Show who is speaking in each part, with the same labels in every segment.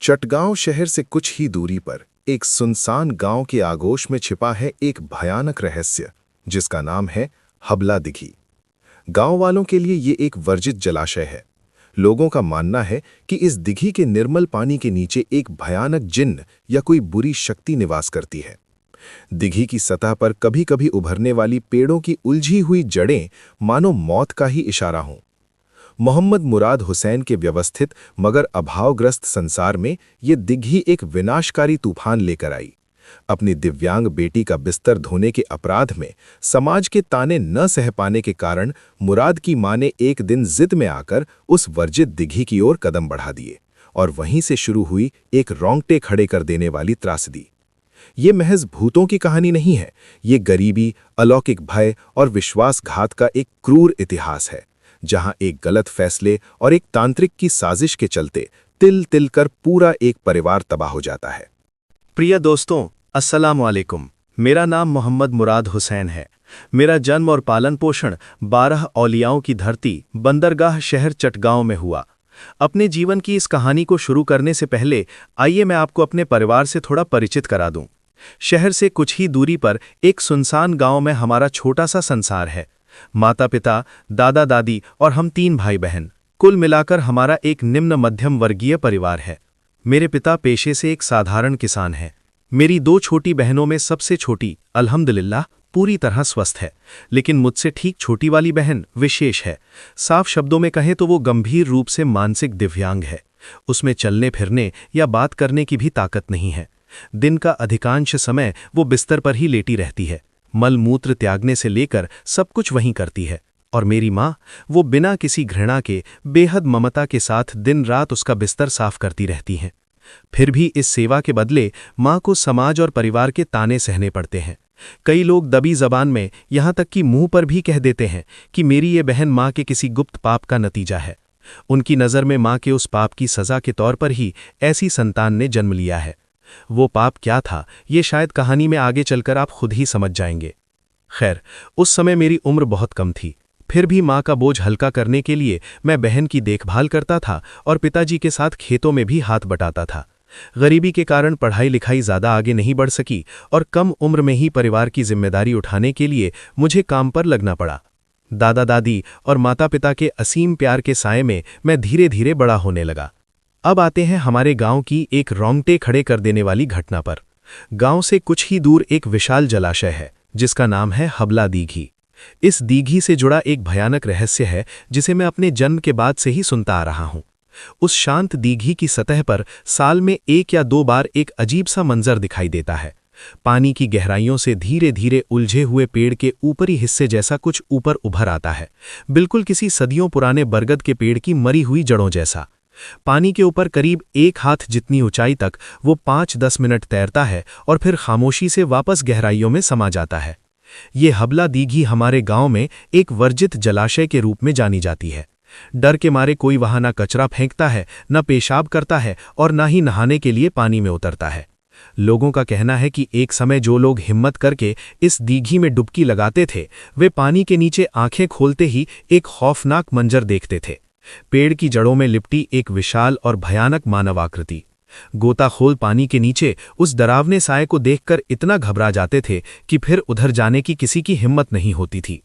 Speaker 1: चटगांव शहर से कुछ ही दूरी पर एक सुनसान गांव के आगोश में छिपा है एक भयानक रहस्य, जिसका नाम है हबला दिघी। गांव वालों के लिए ये एक वर्जित जलाशय है। लोगों का मानना है कि इस दिघी के निर्मल पानी के नीचे एक भयानक जिन्न या कोई बुरी शक्ति निवास करती है। दिघी की सतह पर कभी कभी उभरने वाली पेड़ों की उलझी हुई जड़ें मानो मौत का ही इशारा हों। मोहम्मद मुराद हुसैन के व्यवस्थित मगर अभावग्रस्त संसार में ये दिघी एक विनाशकारी तूफान लेकर आई। अपनी दिव्यांग बेटी का बिस्तर धोने के अपराध में समाज के ताने न सह पाने के कारण मुराद की मां ने एक दिन जिद में आकर उस वर्जित दिघी की ओर कदम बढ़ा दिए और वहीं से शुरू हुई एक रोंगटे खड़े कर देने वाली त्रासदी। ये महज भूतों की कहानी नहीं है, ये गरीबी, अलौकिक भय और विश्वासघात का एक क्रूर इतिहास है, जहां एक गलत फैसले और एक तांत्रिक की साजिश के चलते तिल तिल कर पूरा एक परिवार तबाह हो जाता है।
Speaker 2: प्रिय दोस्तों, अस्सलाम वालेकुम। मेरा नाम मोहम्मद मुराद हुसैन है। मेरा जन्म और पालन पोषण 12 औलियाओं की धरती बंदरगाह शहर चटगांव में हुआ। अपने जीवन की इस कहानी को शुरू करने से पहले आइए मैं आपको अपने परिवार से थोड़ा परिचित करा दूं। शहर से कुछ ही दूरी पर एक सुनसान गांव में हमारा छोटा सा संसार है। माता पिता, दादा दादी और हम 3 भाई बहन, कुल मिलाकर हमारा एक निम्न मध्यम वर्गीय परिवार है। मेरे पिता पेशे से एक साधारण किसान हैं। मेरी 2 छोटी बहनों में सबसे छोटी अल्हम्दुलिल्लाह पूरी तरह स्वस्थ है, लेकिन मुझसे ठीक छोटी वाली बहन विशेष है। साफ शब्दों में कहें तो वो गंभीर रूप से मानसिक दिव्यांग है। उसमें चलने फिरने या बात करने की भी ताकत नहीं है। दिन का अधिकांश समय वो बिस्तर पर ही लेटी रहती है। मल मूत्र त्यागने से लेकर सब कुछ वहीं करती है। और मेरी माँ, वो बिना किसी घृणा के बेहद ममता के साथ दिन रात उसका बिस्तर साफ करती रहती हैं। फिर भी इस सेवा के बदले माँ को समाज और परिवार के ताने सहने पड़ते हैं। कई लोग दबी जबान में, यहाँ तक कि मुंह पर भी कह देते हैं कि मेरी ये बहन माँ के किसी गुप्त पाप का नतीजा है। उनकी नज़र में माँ के उस पाप की सज़ा के तौर पर ही ऐसी संतान ने जन्म लिया है। वो पाप क्या था, ये शायद कहानी में आगे चलकर आप खुद ही समझ जाएंगे। खैर, उस समय मेरी उम्र बहुत कम थी। फिर भी माँ का बोझ हल्का करने के लिए मैं बहन की देखभाल करता था और पिताजी के साथ खेतों में भी हाथ बटाता था। गरीबी के कारण पढ़ाई लिखाई ज़्यादा आगे नहीं बढ़ सकी और कम उम्र में ही परिवार की जिम्मेदारी उठाने के लिए मुझे काम पर लगना पड़ा। दादा दादी और माता पिता के असीम प्यार के साए में मैं धीरे धीरे बड़ा होने लगा। अब आते हैं हमारे गांव की एक रोंगटे खड़े कर देने वाली घटना पर। गांव से कुछ ही दूर एक विशाल जलाशय है जिसका नाम है हबला दीघी। इस दीघी से जुड़ा एक भयानक रहस्य है जिसे मैं अपने जन्म के बाद से ही सुनता आ रहा हूं। उस शांत दीघी की सतह पर साल में 1 या 2 बार एक अजीब सा मंजर दिखाई देता है। पानी की गहराइयों से धीरे धीरे उलझे हुए पेड़ के ऊपरी हिस्से जैसा कुछ ऊपर उभर आता है, बिल्कुल किसी सदियों पुराने बरगद के पेड़ की मरी हुई जड़ों जैसा। पानी के ऊपर करीब 1 हाथ जितनी ऊंचाई तक वो 5-10 मिनट तैरता है और फिर खामोशी से वापस गहराइयों में समा जाता है। ये हबला दीघी हमारे गांव में एक वर्जित जलाशय के रूप में जानी जाती है। डर के मारे कोई वहां ना कचरा फेंकता है, न पेशाब करता है और ना ही नहाने के लिए पानी में उतरता है। लोगों का कहना है कि एक समय जो लोग हिम्मत करके इस दीघी में डुबकी लगाते थे, वे पानी के नीचे आंखें खोलते ही एक खौफनाक मंजर देखते थे। पेड़ की जड़ों में लिपटी एक विशाल और भयानक मानवाकृति। गोताखोर पानी के नीचे उस डरावने साए को देखकर इतना घबरा जाते थे कि फिर उधर जाने की किसी की हिम्मत नहीं होती थी।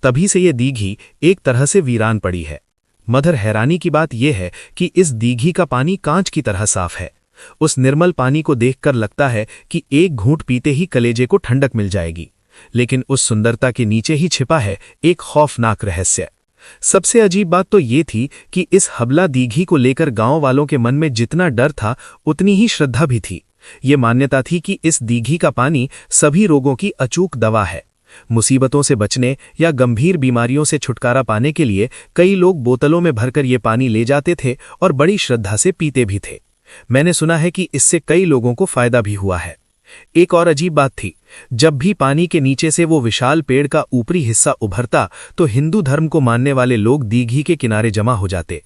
Speaker 2: तभी से ये दीघी एक तरह से वीरान पड़ी है। मगर हैरानी की बात यह है कि इस दीघी का पानी कांच की तरह साफ है। उस निर्मल पानी को देखकर लगता है कि एक घूंट पीते ही कलेजे को ठंडक मिल जाएगी। लेकिन उस सुंदरता के नीचे ही छिपा है एक खौफनाक रहस्य। सबसे अजीब बात तो ये थी कि इस हबला दीघी को लेकर गांव वालों के मन में जितना डर था, उतनी ही श्रद्धा भी थी। ये मान्यता थी कि इस दीघी का पानी सभी रोगों की अचूक दवा है। मुसीबतों से बचने या गंभीर बीमारियों से छुटकारा पाने के लिए कई लोग बोतलों में भरकर ये पानी ले जाते थे और बड़ी श्रद्धा से पीते भी थे। मैंने सुना है कि इससे कई लोगों को फायदा भी हुआ है। एक और अजीब बात थी, जब भी पानी के नीचे से वो विशाल पेड़ का ऊपरी हिस्सा उभरता तो हिंदू धर्म को मानने वाले लोग दीघी के किनारे जमा हो जाते।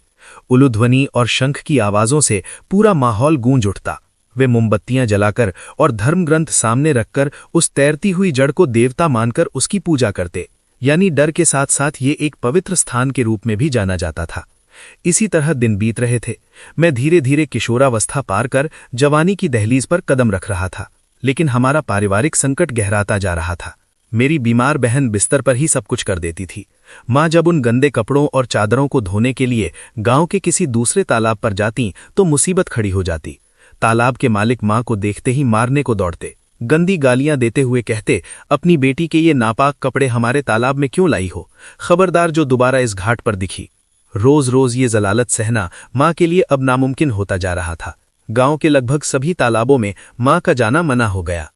Speaker 2: उलूध्वनि और शंख की आवाजों से पूरा माहौल गूंज उठता। वे मोमबत्तियां जलाकर और धर्म ग्रंथ सामने रखकर उस तैरती हुई जड़ को देवता मानकर उसकी पूजा करते। यानी डर के साथ साथ ये एक पवित्र स्थान के रूप में भी जाना जाता था। इसी तरह दिन बीत रहे थे। मैं धीरे धीरे किशोरावस्था पार कर जवानी की दहलीज पर कदम रख रहा था, लेकिन हमारा पारिवारिक संकट गहराता जा रहा था। मेरी बीमार बहन बिस्तर पर ही सब कुछ कर देती थी। माँ जब उन गंदे कपड़ों और चादरों को धोने के लिए गांव के किसी दूसरे तालाब पर जाती तो मुसीबत खड़ी हो जाती। तालाब के मालिक माँ को देखते ही मारने को दौड़ते, गंदी गालियां देते हुए कहते, अपनी बेटी के ये नापाक कपड़े हमारे तालाब में क्यों लाई हो, खबरदार जो दोबारा इस घाट पर दिखी। रोज रोज ये जलालत सहना माँ के लिए अब नामुमकिन होता जा रहा था। गांव के लगभग सभी तालाबों में माँ का जाना मना हो गया।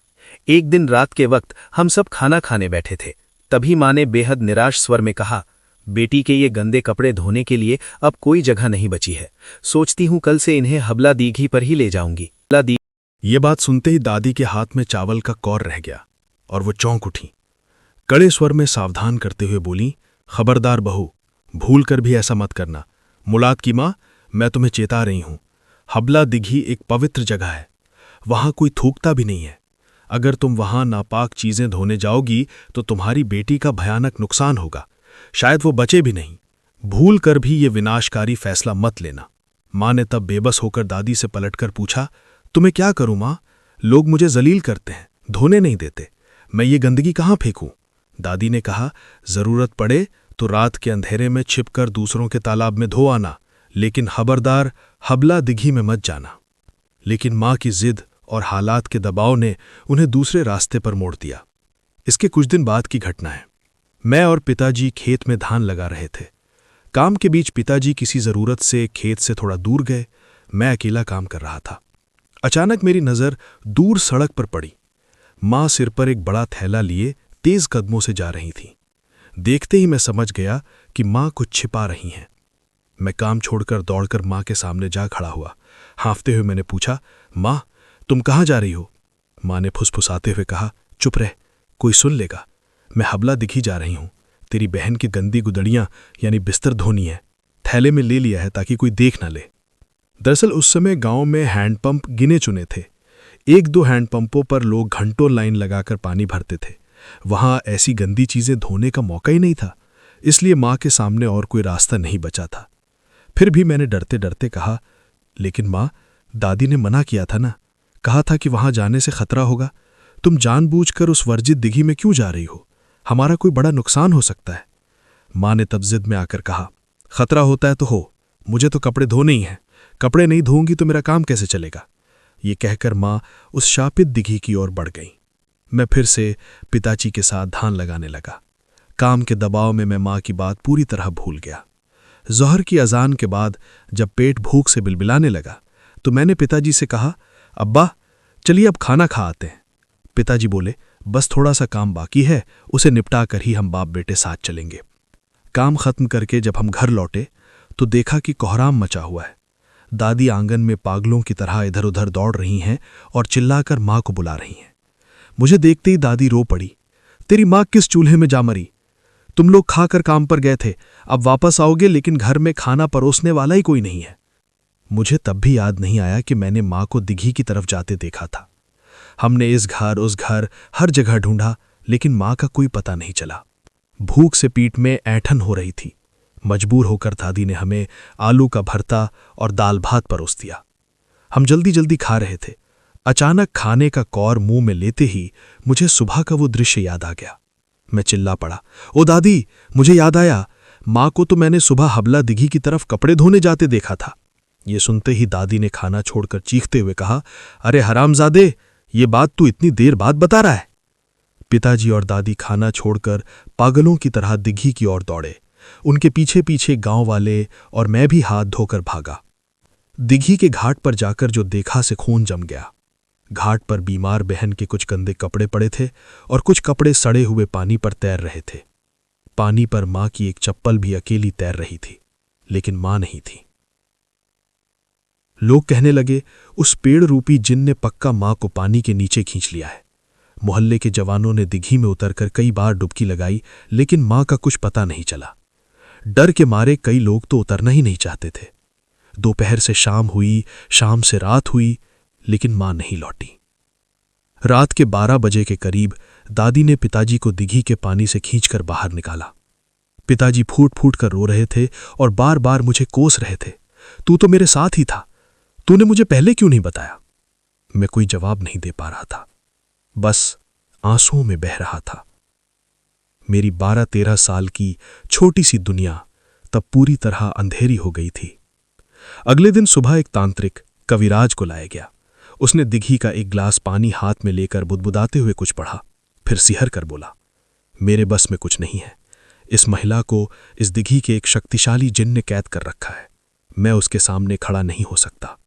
Speaker 2: एक दिन रात के वक्त हम सब खाना खाने बैठे थे, तभी माँ ने बेहद निराश स्वर में कहा, बेटी के ये गंदे कपड़े धोने के लिए अब कोई जगह नहीं बची है। सोचती हूँ कल से इन्हें हबला दीघी पर ही ले जाऊंगी।
Speaker 3: ये बात सुनते ही दादी के हाथ में चावल का कौर रह गया और वो चौंक उठी। कड़े स्वर में सावधान करते हुए बोली, खबरदार बहू, भूल कर भी ऐसा मत करना। मुलाद की माँ, मैं तुम्हें चेता रही हूं। हबला दिघी एक पवित्र जगह है, वहां कोई थूकता भी नहीं है। अगर तुम वहां नापाक चीजें धोने जाओगी तो तुम्हारी बेटी का भयानक नुकसान होगा, शायद वो बचे भी नहीं। भूल कर भी ये विनाशकारी फैसला मत लेना। माँ ने तब बेबस होकर दादी से पलटकर पूछा, तुम्हें क्या करूं माँ? लोग मुझे जलील करते हैं, धोने नहीं देते। मैं ये गंदगी कहाँ फेंकूं? दादी ने कहा, जरूरत पड़े तो रात के अंधेरे में छिपकर दूसरों के तालाब में धो आना, लेकिन खबरदार हबला दिघी में मत जाना। लेकिन माँ की जिद और हालात के दबाव ने उन्हें दूसरे रास्ते पर मोड़ दिया। इसके कुछ दिन बाद की घटना है। मैं और पिताजी खेत में धान लगा रहे थे। काम के बीच पिताजी किसी जरूरत से खेत से थोड़ा दूर गए। मैं अकेला काम कर रहा था। अचानक मेरी नजर दूर सड़क पर पड़ी। माँ सिर पर एक बड़ा थैला लिए तेज कदमों से जा रही थी। देखते ही मैं समझ गया कि माँ कुछ छिपा रही हैं। मैं काम छोड़कर दौड़कर माँ के सामने जा खड़ा हुआ। हाँफते हुए मैंने पूछा, माँ, तुम कहाँ जा रही हो? माँ ने फुसफुसाते हुए कहा, चुप रह, कोई सुन लेगा। मैं हबला दिघी जा रही हूं। तेरी बहन की गंदी गुदड़ियां यानी बिस्तर धोनी है। थैले में ले लिया है ताकि कोई देख न ले। दरअसल उस समय गांव में हैंडपंप गिने चुने थे। एक दो हैंडपंपों पर लोग घंटों लाइन लगाकर पानी भरते थे। वहां ऐसी गंदी चीजें धोने का मौका ही नहीं था, इसलिए माँ के सामने और कोई रास्ता नहीं बचा था। फिर भी मैंने डरते डरते कहा, लेकिन माँ, दादी ने मना किया था ना, कहा था कि वहां जाने से खतरा होगा। तुम जानबूझकर उस वर्जित दिघी में क्यों जा रही हो? हमारा कोई बड़ा नुकसान हो सकता है। माँ ने तब जिद में आकर कहा, खतरा होता है तो हो, मुझे तो कपड़े धोने ही हैं। कपड़े नहीं धोऊंगी तो मेरा काम कैसे चलेगा? ये कहकर माँ उस शापित दिघी की ओर बढ़ गई। मैं फिर से पिताजी के साथ धान लगाने लगा। काम के दबाव में मैं माँ की बात पूरी तरह भूल गया। ज़ोहर की अजान के बाद जब पेट भूख से बिलबिलाने लगा तो मैंने पिताजी से कहा, अब्बा, चलिए अब खाना खा आते हैं। पिताजी बोले, बस थोड़ा सा काम बाकी है, उसे निपटा कर ही हम बाप बेटे साथ चलेंगे। काम खत्म करके जब हम घर लौटे तो देखा कि कोहराम मचा हुआ है। दादी आंगन में पागलों की तरह इधर उधर दौड़ रही हैं और चिल्लाकर माँ को बुला रही हैं। मुझे देखते ही दादी रो पड़ी, तेरी माँ किस चूल्हे में जा मरी? तुम लोग खाकर काम पर गए थे, अब वापस आओगे लेकिन घर में खाना परोसने वाला ही कोई नहीं है। मुझे तब भी याद नहीं आया कि मैंने माँ को दिघी की तरफ जाते देखा था। हमने इस घर उस घर हर जगह ढूंढा, लेकिन माँ का कोई पता नहीं चला। भूख से पीठ में ऐंठन हो रही थी। मजबूर होकर दादी ने हमें आलू का भरता और दाल भात परोस दिया। हम जल्दी जल्दी खा रहे थे। अचानक खाने का कौर मुंह में लेते ही मुझे सुबह का वो दृश्य याद आ गया। मैं चिल्ला पड़ा, ओ दादी, मुझे याद आया, माँ को तो मैंने सुबह हबला दिघी की तरफ कपड़े धोने जाते देखा था। ये सुनते ही दादी ने खाना छोड़कर चीखते हुए कहा, अरे हरामजादे, ये बात तू इतनी देर बाद बता रहा है? पिताजी और दादी खाना छोड़कर पागलों की तरह दिघी की ओर दौड़े। उनके पीछे पीछे गांव वाले और मैं भी हाथ धोकर भागा। दिघी के घाट पर जाकर जो देखा से खून जम गया। घाट पर बीमार बहन के कुछ गंदे कपड़े पड़े थे और कुछ कपड़े सड़े हुए पानी पर तैर रहे थे। पानी पर मां की एक चप्पल भी अकेली तैर रही थी, लेकिन मां नहीं थी। लोग कहने लगे, उस पेड़ रूपी जिन ने पक्का मां को पानी के नीचे खींच लिया है। मोहल्ले के जवानों ने दिघी में उतरकर कई बार डुबकी लगाई, लेकिन मां का कुछ पता नहीं चला। डर के मारे कई लोग तो उतरना ही नहीं चाहते थे। दोपहर से शाम हुई, शाम से रात हुई, लेकिन मां नहीं लौटी। रात के 12 बजे के करीब दादी ने पिताजी को दिघी के पानी से खींचकर बाहर निकाला। पिताजी फूट फूट कर रो रहे थे और बार बार मुझे कोस रहे थे। तू तो मेरे साथ ही था, तूने मुझे पहले क्यों नहीं बताया? मैं कोई जवाब नहीं दे पा रहा था, बस आंसुओं में बह रहा था। मेरी 12-13 साल की छोटी सी दुनिया तब पूरी तरह अंधेरी हो गई थी। अगले दिन सुबह एक तांत्रिक कविराज को लाया गया। उसने दिघी का एक गिलास पानी हाथ में लेकर बुदबुदाते हुए कुछ पढ़ा, फिर सिहर कर बोला, मेरे बस में कुछ नहीं है। इस महिला को इस दिघी के एक शक्तिशाली जिन ने कैद कर रखा है। मैं उसके सामने खड़ा नहीं हो सकता।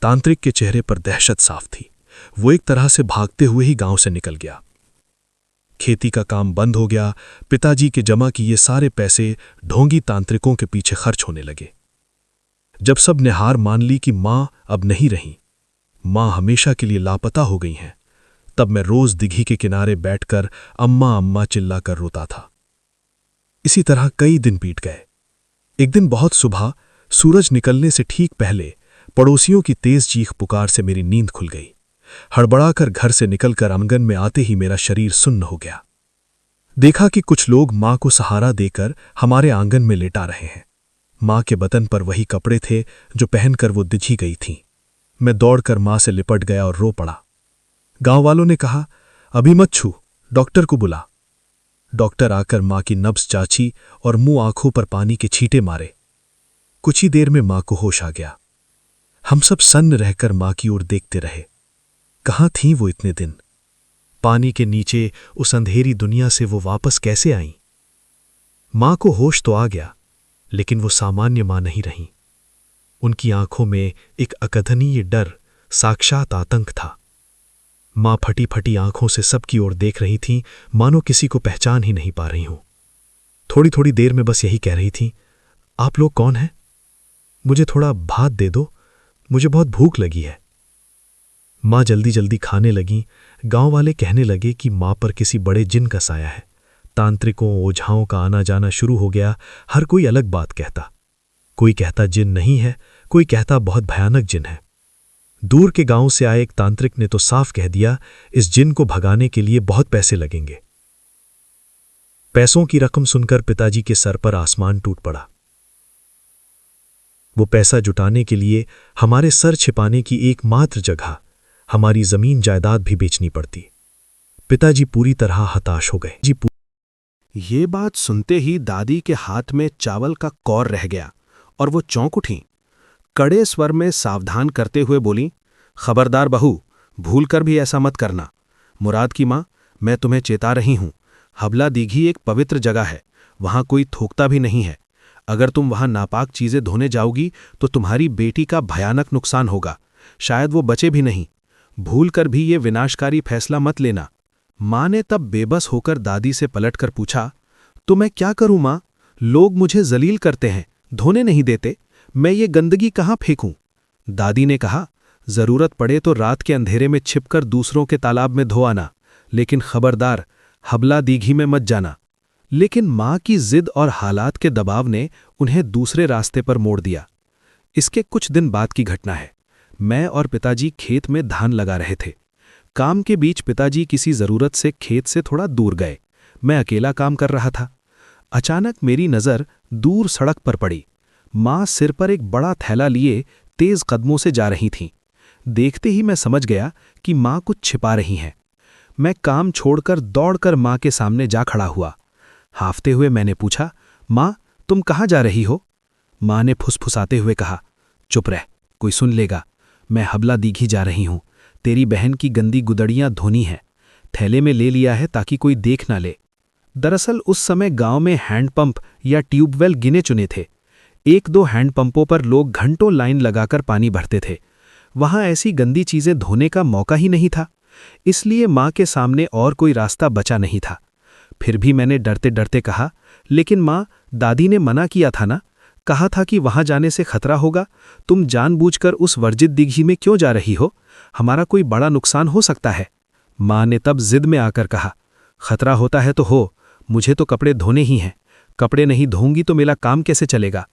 Speaker 3: तांत्रिक के चेहरे पर दहशत साफ थी। वो एक तरह से भागते हुए ही गांव से निकल गया। खेती का काम बंद हो गया। पिताजी के जमा किए सारे पैसे ढोंगी तांत्रिकों के पीछे खर्च होने लगे। जब सब ने हार मान ली कि मां अब नहीं रही, मां हमेशा के लिए लापता हो गई हैं, तब मैं रोज दिघी के किनारे बैठकर अम्मा अम्मा चिल्लाकर रोता था। इसी तरह कई दिन बीत गए। एक दिन बहुत सुबह सूरज निकलने से ठीक पहले पड़ोसियों की तेज चीख पुकार से मेरी नींद खुल गई। हड़बड़ाकर घर से निकलकर आंगन में आते ही मेरा शरीर सुन्न हो गया। देखा कि कुछ लोग मां को सहारा देकर हमारे आंगन में लेटा रहे हैं। मां के बदन पर वही कपड़े थे जो पहनकर वो दिझी गई थीं। मैं दौड़कर मां से लिपट गया और रो पड़ा। गांव वालों ने कहा, अभी मत छू, डॉक्टर को बुला। डॉक्टर आकर मां की नब्ज जांची और मुंह आंखों पर पानी के छींटे मारे। कुछ ही देर में मां को होश आ गया। हम सब सन्न रहकर मां की ओर देखते रहे। कहाँ थीं वो इतने दिन? पानी के नीचे उस अंधेरी दुनिया से वो वापस कैसे आईं? मां को होश तो आ गया, लेकिन वो सामान्य मां नहीं रहीं। उनकी आंखों में एक अकथनीय डर, साक्षात आतंक था। मां फटी फटी आंखों से सबकी ओर देख रही थीं, मानो किसी को पहचान ही नहीं पा रही हूं। थोड़ी थोड़ी देर में बस यही कह रही थीं, आप लोग कौन हैं? मुझे थोड़ा भात दे दो, मुझे बहुत भूख लगी है। मां जल्दी जल्दी खाने लगी। गांव वाले कहने लगे कि मां पर किसी बड़े जिन का साया है। तांत्रिकों ओझाओं का आना जाना शुरू हो गया। हर कोई अलग बात कहता। कोई कहता जिन नहीं है, कोई कहता बहुत भयानक जिन है। दूर के गांव से आए एक तांत्रिक ने तो साफ कह दिया, इस जिन को भगाने के लिए बहुत पैसे लगेंगे। पैसों की रकम सुनकर पिताजी के सर पर आसमान टूट पड़ा। वो पैसा जुटाने के लिए हमारे सर छिपाने की एकमात्र जगह, हमारी जमीन जायदाद भी बेचनी पड़ती। पिताजी पूरी तरह हताश हो गए।
Speaker 2: ये बात सुनते ही दादी के हाथ में चावल का कौर रह गया और वो चौंक उठीं। कड़े स्वर में सावधान करते हुए बोली, खबरदार बहू, भूलकर भी ऐसा मत करना। मुराद की माँ, मैं तुम्हें चेता रही हूं। हबला दीघी एक पवित्र जगह है, वहां कोई थूकता भी नहीं है। अगर तुम वहां नापाक चीजें धोने जाओगी तो तुम्हारी बेटी का भयानक नुकसान होगा, शायद वो बचे भी नहीं। भूलकर भी ये विनाशकारी फैसला मत लेना। मां ने तब बेबस होकर दादी से पलटकर पूछा, तो मैं क्या करूं मां? लोग मुझे जलील करते हैं, धोने नहीं देते। मैं ये गंदगी कहां फेंकूं? दादी ने कहा, जरूरत पड़े तो रात के अंधेरे में छिपकर दूसरों के तालाब में धो आना, लेकिन खबरदार हबला दीघी में मत जाना। लेकिन मां की जिद और हालात के दबाव ने उन्हें दूसरे रास्ते पर मोड़ दिया। इसके कुछ दिन बाद की घटना है। मैं और पिताजी खेत में धान लगा रहे थे। काम के बीच पिताजी किसी जरूरत से खेत से थोड़ा दूर गए। मैं अकेला काम कर रहा था। अचानक मेरी नज़र दूर सड़क पर पड़ी। मां सिर पर एक बड़ा थैला लिए तेज कदमों से जा रही थीं। देखते ही मैं समझ गया कि मां कुछ छिपा रही हैं। मैं काम छोड़कर दौड़कर मां के सामने जा खड़ा हुआ। हाफते हुए मैंने पूछा, मां, तुम कहाँ जा रही हो? मां ने फुसफुसाते हुए कहा, चुप रह, कोई सुन लेगा। मैं हबला दीघी जा रही हूं। तेरी बहन की गंदी गुदड़ियां धोनी हैं। थैले में ले लिया है ताकि कोई देख ना ले। दरअसल उस समय गांव में हैंडपंप या ट्यूबवेल गिने चुने थे। 1-2 हैंडपंपों पर लोग घंटों लाइन लगाकर पानी भरते थे। वहां ऐसी गंदी चीजें धोने का मौका ही नहीं था। इसलिए मां के सामने और कोई रास्ता बचा नहीं था। फिर भी मैंने डरते डरते कहा, लेकिन मां, दादी ने मना किया था ना, कहा था कि वहां जाने से खतरा होगा। तुम जानबूझकर उस वर्जित दीघी में क्यों जा रही हो? हमारा कोई बड़ा नुकसान हो सकता है। मां ने तब जिद में आकर कहा, खतरा होता है तो हो, मुझे तो कपड़े धोने ही हैं। कपड़े नहीं धोऊंगी तो मेरा काम कैसे चलेगा?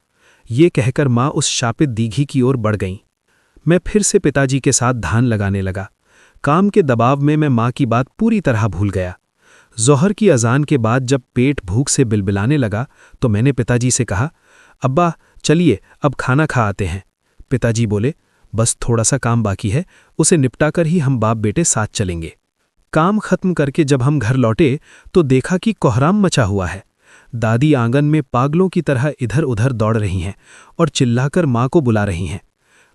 Speaker 2: ये कहकर मां उस शापित दीघी की ओर बढ़ गईं। मैं फिर से पिताजी के साथ धान लगाने लगा। काम के दबाव में मैं मां की बात पूरी तरह भूल गया। ज़ोहर की अज़ान के बाद जब पेट भूख से बिलबिलाने लगा तो मैंने पिताजी से कहा, अब्बा चलिए अब खाना खा आते हैं। पिताजी बोले, बस थोड़ा सा काम बाकी है, उसे निपटाकर ही हम बाप बेटे साथ चलेंगे। काम खत्म करके जब हम घर लौटे तो देखा कि कोहराम मचा हुआ है। दादी आंगन में पागलों की तरह इधर उधर दौड़ रही हैं और चिल्लाकर माँ को बुला रही हैं।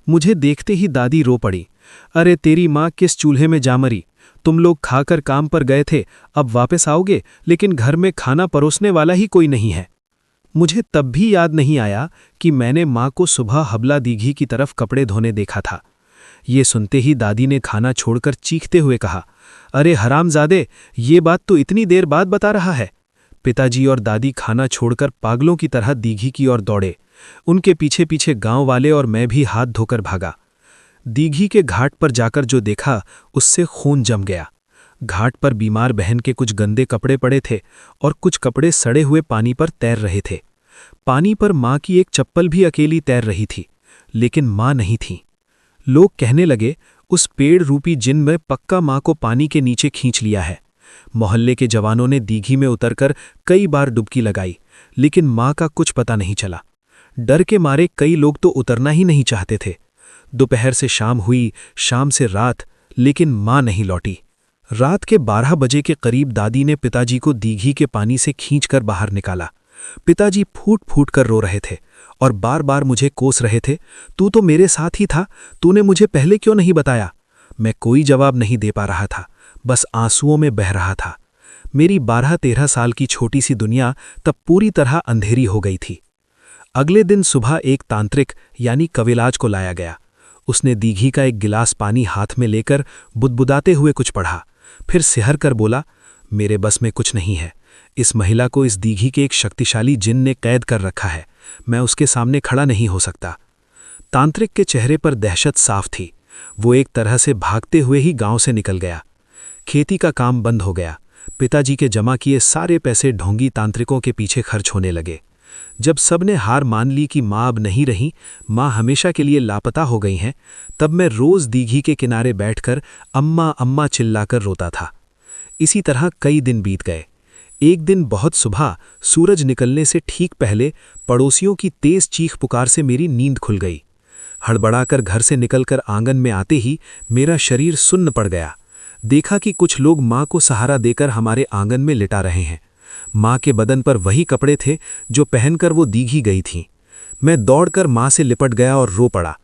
Speaker 2: मुझे देखते ही दादी रो पड़ी, अरे तेरी माँ किस चूल्हे में जा मरी, तुम लोग खाकर काम पर गए थे, अब वापस आओगे लेकिन घर में खाना परोसने वाला ही कोई नहीं है। मुझे तब भी याद नहीं आया कि मैंने माँ को सुबह हबला दीघी की तरफ कपड़े धोने देखा था। ये सुनते ही दादी ने खाना छोड़कर चीखते हुए कहा, अरे हरामजादे, ये बात तो इतनी देर बाद बता रहा है। पिताजी और दादी खाना छोड़कर पागलों की तरह दीघी की ओर दौड़े। उनके पीछे पीछे गांव वाले और मैं भी हाथ धोकर भागा। दीघी के घाट पर जाकर जो देखा उससे खून जम गया। घाट पर बीमार बहन के कुछ गंदे कपड़े पड़े थे और कुछ कपड़े सड़े हुए पानी पर तैर रहे थे। पानी पर माँ की एक चप्पल भी अकेली तैर रही थी, लेकिन माँ नहीं थी। लोग कहने लगे, उस पेड़ रूपी जिन में पक्का माँ को पानी के नीचे खींच लिया है। मोहल्ले के जवानों ने दीघी में उतरकर कई बार डुबकी लगाई, लेकिन माँ का कुछ पता नहीं चला। डर के मारे कई लोग तो उतरना ही नहीं चाहते थे। दोपहर से शाम हुई, शाम से रात, लेकिन माँ नहीं लौटी। रात के 12 बजे के करीब दादी ने पिताजी को दीघी के पानी से खींचकर बाहर निकाला। पिताजी फूट फूट कर रो रहे थे और बार बार मुझे कोस रहे थे, तू तो मेरे साथ ही था, तूने मुझे पहले क्यों नहीं बताया। मैं कोई जवाब नहीं दे पा रहा था, बस आंसुओं में बह रहा था। मेरी 12-13 साल की छोटी सी दुनिया तब पूरी तरह अंधेरी हो गई थी। अगले दिन सुबह एक तांत्रिक यानी कविलाज को लाया गया। उसने दीघी का एक गिलास पानी हाथ में लेकर बुदबुदाते हुए कुछ पढ़ा, फिर सिहर कर बोला, मेरे बस में कुछ नहीं है। इस महिला को इस दीघी के एक शक्तिशाली जिन ने कैद कर रखा है, मैं उसके सामने खड़ा नहीं हो सकता। तांत्रिक के चेहरे पर दहशत साफ थी। वो एक तरह से भागते हुए ही गांव से निकल गया। खेती का काम बंद हो गया। पिताजी के जमा किए सारे पैसे ढोंगी तांत्रिकों के पीछे खर्च होने लगे। जब सबने हार मान ली कि माँ अब नहीं रही, माँ हमेशा के लिए लापता हो गई हैं, तब मैं रोज दीघी के किनारे बैठकर अम्मा अम्मा चिल्लाकर रोता था। इसी तरह कई दिन बीत गए। एक दिन बहुत सुबह सूरज निकलने से ठीक पहले पड़ोसियों की तेज चीख पुकार से मेरी नींद खुल गई। हड़बड़ाकर घर से निकलकर आंगन में आते ही मेरा शरीर सुन्न पड़ गया। देखा कि कुछ लोग माँ को सहारा देकर हमारे आंगन में लिटा रहे हैं। माँ के बदन पर वही कपड़े थे जो पहनकर वो दीघी गई थीं। मैं दौड़कर माँ से लिपट गया और रो पड़ा।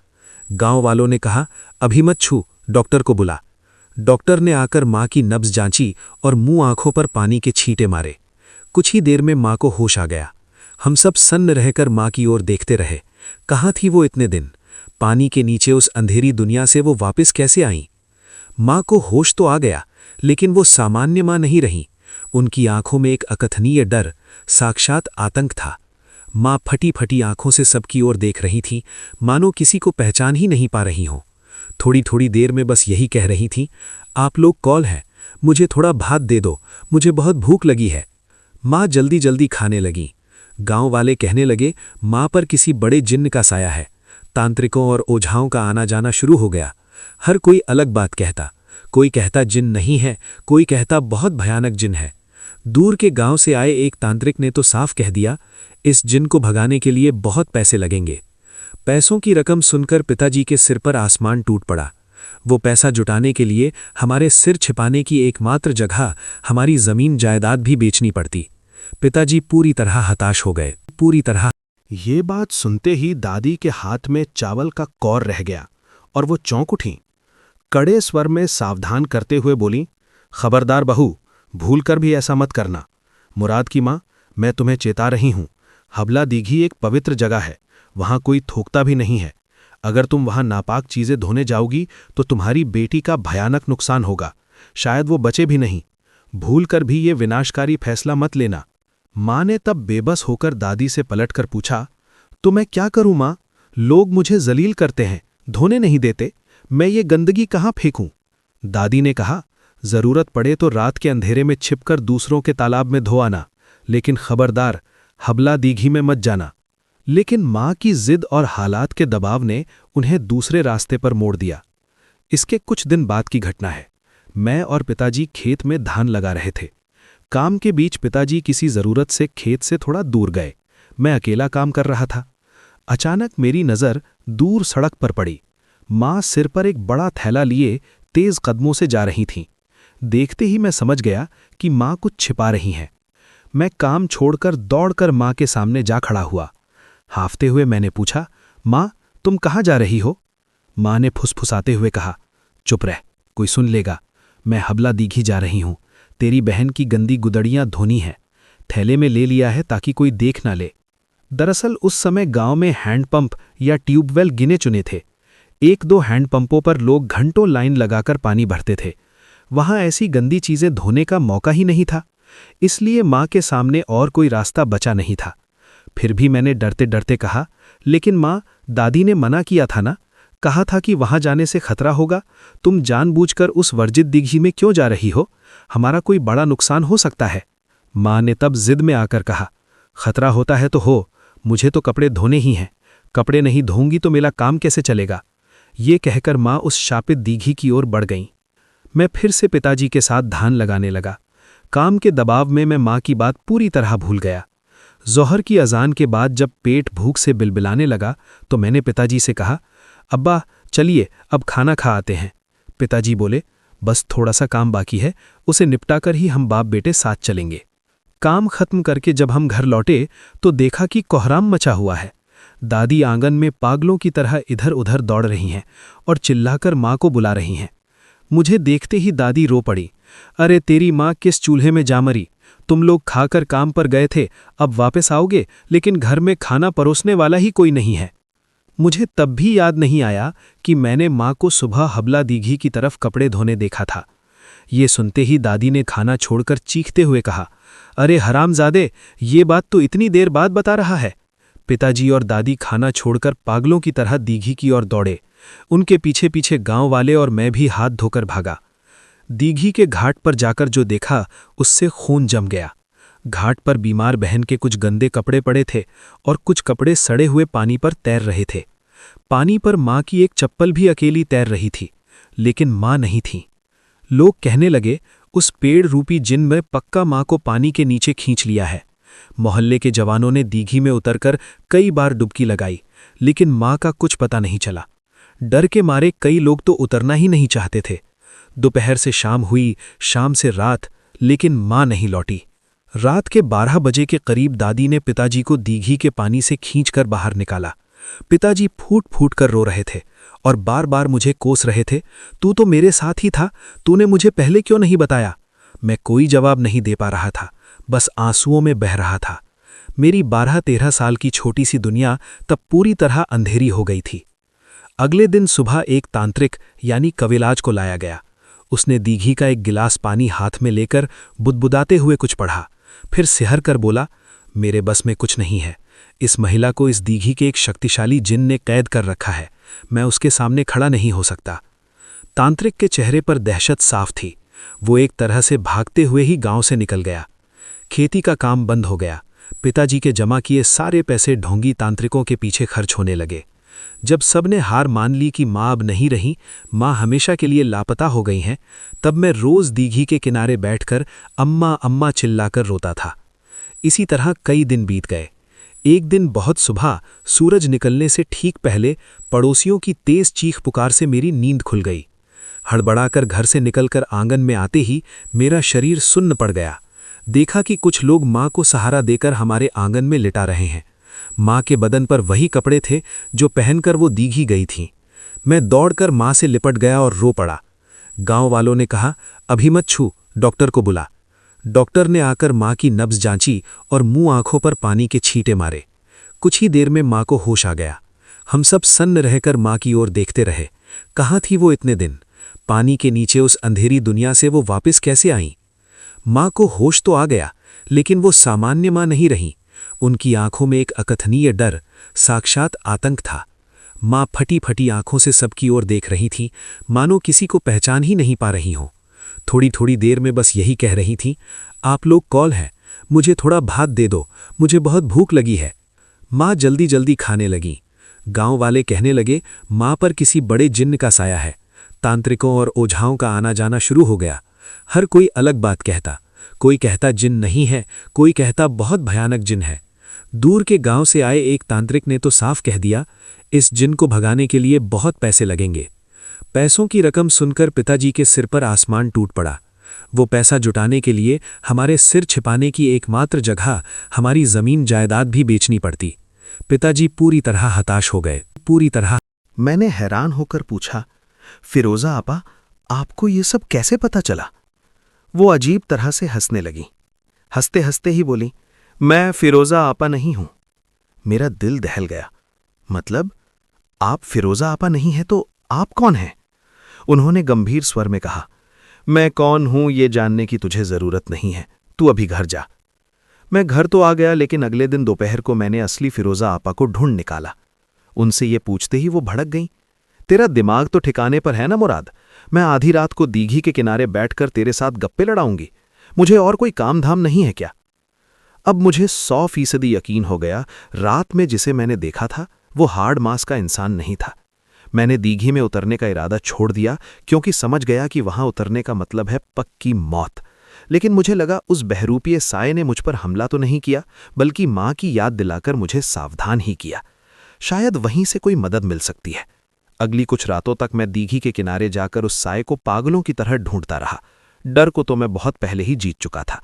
Speaker 2: गांव वालों ने कहा, अभी मत छू, डॉक्टर को बुला। डॉक्टर ने आकर माँ की नब्ज जांची और मुंह आंखों पर पानी के छींटे मारे। कुछ ही देर में माँ को होश आ गया। हम सब सन्न रहकर माँ की ओर देखते रहे। कहाँ थी वो इतने दिन? पानी के नीचे उस अंधेरी दुनिया से वो वापस कैसे आईं? माँ को होश तो आ गया, लेकिन वो सामान्य माँ नहीं रहीं। उनकी आंखों में एक अकथनीय डर, साक्षात आतंक था। माँ फटी फटी आंखों से सबकी ओर देख रही थी, मानो किसी को पहचान ही नहीं पा रही हों। थोड़ी थोड़ी देर में बस यही कह रही थी, आप लोग कौन हैं? मुझे थोड़ा भात दे दो, मुझे बहुत भूख लगी है। माँ जल्दी जल्दी खाने लगी। गांव वाले कहने लगे, माँ पर किसी बड़े जिन्न का साया है। तांत्रिकों और ओझाओं का आना जाना शुरू हो गया। हर कोई अलग बात कहता। कोई कहता जिन नहीं है, कोई कहता बहुत भयानक जिन है। दूर के गांव से आए एक तांत्रिक ने तो साफ कह दिया, इस जिन को भगाने के लिए बहुत पैसे लगेंगे। पैसों की रकम सुनकर पिताजी के सिर पर आसमान टूट पड़ा। वो पैसा जुटाने के लिए हमारे सिर छिपाने की एकमात्र जगह हमारी जमीन जायदाद भी बेचनी पड़ती। पिताजी पूरी तरह हताश हो गए, पूरी तरह।
Speaker 3: ये बात सुनते ही दादी के हाथ में चावल का कौर रह गया और वो चौंक उठीं। कड़े स्वर में सावधान करते हुए बोली, खबरदार बहू, भूलकर भी ऐसा मत करना। मुराद की माँ, मैं तुम्हें चेता रही हूं। हबला दीघी एक पवित्र जगह है, वहां कोई थूकता भी नहीं है। अगर तुम वहां नापाक चीजें धोने जाओगी तो तुम्हारी बेटी का भयानक नुकसान होगा, शायद वो बचे भी नहीं। भूलकर भी ये विनाशकारी फैसला मत लेना। माँ ने तब बेबस होकर दादी से पलटकर पूछा, तो मैं क्या करूं माँ? लोग मुझे जलील करते हैं, धोने नहीं देते, मैं ये गंदगी कहाँ फेंकूं? दादी ने कहा, जरूरत पड़े तो रात के अंधेरे में छिपकर दूसरों के तालाब में धो आना, लेकिन खबरदार हबला दीघी में मत जाना। लेकिन माँ की जिद और हालात के दबाव ने उन्हें दूसरे रास्ते पर मोड़ दिया। इसके कुछ दिन बाद की घटना है। मैं और पिताजी खेत में धान लगा रहे थे। काम के बीच पिताजी किसी जरूरत से खेत से थोड़ा दूर गए। मैं अकेला काम कर रहा था। अचानक मेरी नज़र दूर सड़क पर पड़ी। माँ सिर पर एक बड़ा थैला लिए तेज कदमों से जा रही थीं। देखते ही मैं समझ गया कि माँ कुछ छिपा रही हैं। मैं काम छोड़कर दौड़कर माँ के सामने जा खड़ा हुआ। हांफते हुए मैंने पूछा, माँ, तुम कहाँ जा रही हो? माँ ने फुसफुसाते हुए कहा, चुप रह, कोई सुन लेगा। मैं हबला दीघी जा रही हूँ। तेरी बहन की गंदी गुदड़ियाँ धोनी हैं। थैले में ले लिया है ताकि कोई देख ना ले। दरअसल उस समय गांव में हैंडपंप या ट्यूबवेल गिने चुने थे। एक दो हैंडपंपों पर लोग घंटों लाइन लगाकर पानी भरते थे। वहां ऐसी गंदी चीजें धोने का मौका ही नहीं था, इसलिए माँ के सामने और कोई रास्ता बचा नहीं था। फिर भी मैंने डरते डरते कहा, लेकिन माँ, दादी ने मना किया था ना, कहा था कि वहां जाने से खतरा होगा। तुम जानबूझकर उस वर्जित दिघी में क्यों जा रही हो? हमारा कोई बड़ा नुकसान हो सकता है। माँ ने तब जिद में आकर कहा, खतरा होता है तो हो, मुझे तो कपड़े धोने ही हैं। कपड़े नहीं धोऊंगी तो मेरा काम कैसे चलेगा? ये कहकर माँ उस शापित दीघी की ओर बढ़ गईं। मैं फिर से पिताजी के साथ धान लगाने लगा। काम के दबाव में मैं माँ की बात पूरी तरह भूल गया। ज़ोहर की अजान के बाद जब पेट भूख से बिलबिलाने लगा तो मैंने पिताजी से कहा, अब्बा चलिए अब खाना खा आते हैं। पिताजी बोले, बस थोड़ा सा काम बाकी है, उसे निपटाकर ही हम बाप बेटे साथ चलेंगे। काम खत्म करके जब हम घर लौटे तो देखा कि कोहराम मचा हुआ है। दादी आंगन में पागलों की तरह इधर उधर दौड़ रही हैं और चिल्लाकर माँ को बुला रही हैं। मुझे देखते ही दादी रो पड़ी, अरे तेरी माँ किस चूल्हे में जा मरी? तुम लोग खाकर काम पर गए थे, अब वापस आओगे, लेकिन घर में खाना परोसने वाला ही कोई नहीं है। मुझे तब भी याद नहीं आया कि मैंने माँ को सुबह हबला दीघी की तरफ कपड़े धोने देखा था। ये सुनते ही दादी ने खाना छोड़कर चीखते हुए कहा, अरे हरामजादे, ये बात तो इतनी देर बाद बता रहा है। पिताजी और दादी खाना छोड़कर पागलों की तरह दीघी की ओर दौड़े। उनके पीछे पीछे गांव वाले और मैं भी हाथ धोकर भागा। दीघी के घाट पर जाकर जो देखा उससे खून जम गया। घाट पर बीमार बहन के कुछ गंदे कपड़े पड़े थे और कुछ कपड़े सड़े हुए पानी पर तैर रहे थे। पानी पर माँ की एक चप्पल भी अकेली तैर रही थी, लेकिन माँ नहीं थी। लोग कहने लगे, उस पेड़ रूपी जिन में पक्का माँ को पानी के नीचे खींच लिया है। मोहल्ले के जवानों ने दीघी में उतरकर कई बार डुबकी लगाई, लेकिन माँ का कुछ पता नहीं चला। डर के मारे कई लोग तो उतरना ही नहीं चाहते थे। दोपहर से शाम हुई, शाम से रात, लेकिन माँ नहीं लौटी। रात के 12 बजे के करीब दादी ने पिताजी को दीघी के पानी से खींचकर बाहर निकाला। पिताजी फूट फूट कर रो रहे थे और बार बार मुझे कोस रहे थे, तू तो मेरे साथ ही था, तूने मुझे पहले क्यों नहीं बताया? मैं कोई जवाब नहीं दे पा रहा था, बस आंसुओं में बह रहा था। मेरी 12-13 साल की छोटी सी दुनिया तब पूरी तरह अंधेरी हो गई थी। अगले दिन सुबह एक तांत्रिक यानी कविलाज को लाया गया। उसने दीघी का एक गिलास पानी हाथ में लेकर बुदबुदाते हुए कुछ पढ़ा, फिर सिहर कर बोला, मेरे बस में कुछ नहीं है। इस महिला को इस दीघी के एक शक्तिशाली जिन ने कैद कर रखा है। मैं उसके सामने खड़ा नहीं हो सकता। तांत्रिक के चेहरे पर दहशत साफ थी। वो एक तरह से भागते हुए ही गांव से निकल गया। खेती का काम बंद हो गया। पिताजी के जमा किए सारे पैसे ढोंगी तांत्रिकों के पीछे खर्च होने लगे। जब सबने हार मान ली कि माँ अब नहीं रही, माँ हमेशा के लिए लापता हो गई हैं, तब मैं रोज दीघी के किनारे बैठकर अम्मा अम्मा चिल्लाकर रोता था। इसी तरह कई दिन बीत गए। एक दिन बहुत सुबह सूरज निकलने से ठीक पहले पड़ोसियों की तेज चीख पुकार से मेरी नींद खुल गई। हड़बड़ाकर घर से निकलकर आंगन में आते ही मेरा शरीर सुन्न पड़ गया। देखा कि कुछ लोग माँ को सहारा देकर हमारे आंगन में लिटा रहे हैं। माँ के बदन पर वही कपड़े थे जो पहनकर वो दीघी गई थीं। मैं दौड़कर माँ से लिपट गया और रो पड़ा। गांव वालों ने कहा, अभी मत छू, डॉक्टर को बुला। डॉक्टर ने आकर माँ की नब्ज जांची और मुंह आंखों पर पानी के छींटे मारे। कुछ ही देर में माँ को होश आ गया। हम सब सन्न रहकर माँ की ओर देखते रहे। कहाँ थी वो इतने दिन? पानी के नीचे उस अंधेरी दुनिया से वो वापस कैसे आईं? माँ को होश तो आ गया, लेकिन वो सामान्य माँ नहीं रहीं। उनकी आंखों में एक अकथनीय डर, साक्षात आतंक था। माँ फटी फटी आंखों से सबकी ओर देख रही थी, मानो किसी को पहचान ही नहीं पा रही हो। थोड़ी थोड़ी देर में बस यही कह रही थी, आप लोग कौन हैं? मुझे थोड़ा भात दे दो, मुझे बहुत भूख लगी है। माँ जल्दी जल्दी खाने लगी। गांव वाले कहने लगे, माँ पर किसी बड़े जिन्न का साया है। तांत्रिकों और ओझाओं का आना जाना शुरू हो गया। हर कोई अलग बात कहता।
Speaker 4: कोई कहता जिन नहीं है, कोई कहता बहुत भयानक जिन है। दूर के गांव से आए एक तांत्रिक ने तो साफ कह दिया, इस जिन को भगाने के लिए बहुत पैसे लगेंगे। पैसों की रकम सुनकर पिताजी के सिर पर आसमान टूट पड़ा। वो पैसा जुटाने के लिए हमारे सिर छिपाने की एकमात्र जगह हमारी जमीन जायदाद भी बेचनी पड़ती। पिताजी पूरी तरह हताश हो गए, पूरी तरह।
Speaker 2: मैंने हैरान होकर पूछा, फिरोजा आपा, आपको ये सब कैसे पता चला? वो अजीब तरह से हंसने लगी। हंसते हंसते ही बोली, मैं फिरोजा आपा नहीं हूं। मेरा दिल दहल गया। मतलब आप फिरोजा आपा नहीं हैं तो आप कौन हैं? उन्होंने गंभीर स्वर में कहा, मैं कौन हूं ये जानने की तुझे जरूरत नहीं है, तू अभी घर जा। मैं घर तो आ गया, लेकिन अगले दिन दोपहर को मैंने असली फिरोजा आपा को ढूंढ निकाला। उनसे ये पूछते ही वो भड़क गईं, तेरा दिमाग तो ठिकाने पर है ना मुराद? मैं आधी रात को दीघी के किनारे बैठकर तेरे साथ गप्पे लड़ाऊंगी? मुझे और कोई काम धाम नहीं है क्या? अब मुझे 100% यकीन हो गया, रात में जिसे मैंने देखा था वो हार्ड मास का इंसान नहीं था। मैंने दीघी में उतरने का इरादा छोड़ दिया, क्योंकि समझ गया कि वहां उतरने का मतलब है पक्की मौत। लेकिन मुझे लगा उस बहरूपीय साये ने मुझ पर हमला तो नहीं किया, बल्कि मां की याद दिलाकर मुझे सावधान ही किया। शायद वहीं से कोई मदद मिल सकती है। अगली कुछ रातों तक मैं दीघी के किनारे जाकर उस साये को पागलों की तरह ढूंढता रहा। डर को तो मैं बहुत पहले ही जीत चुका था।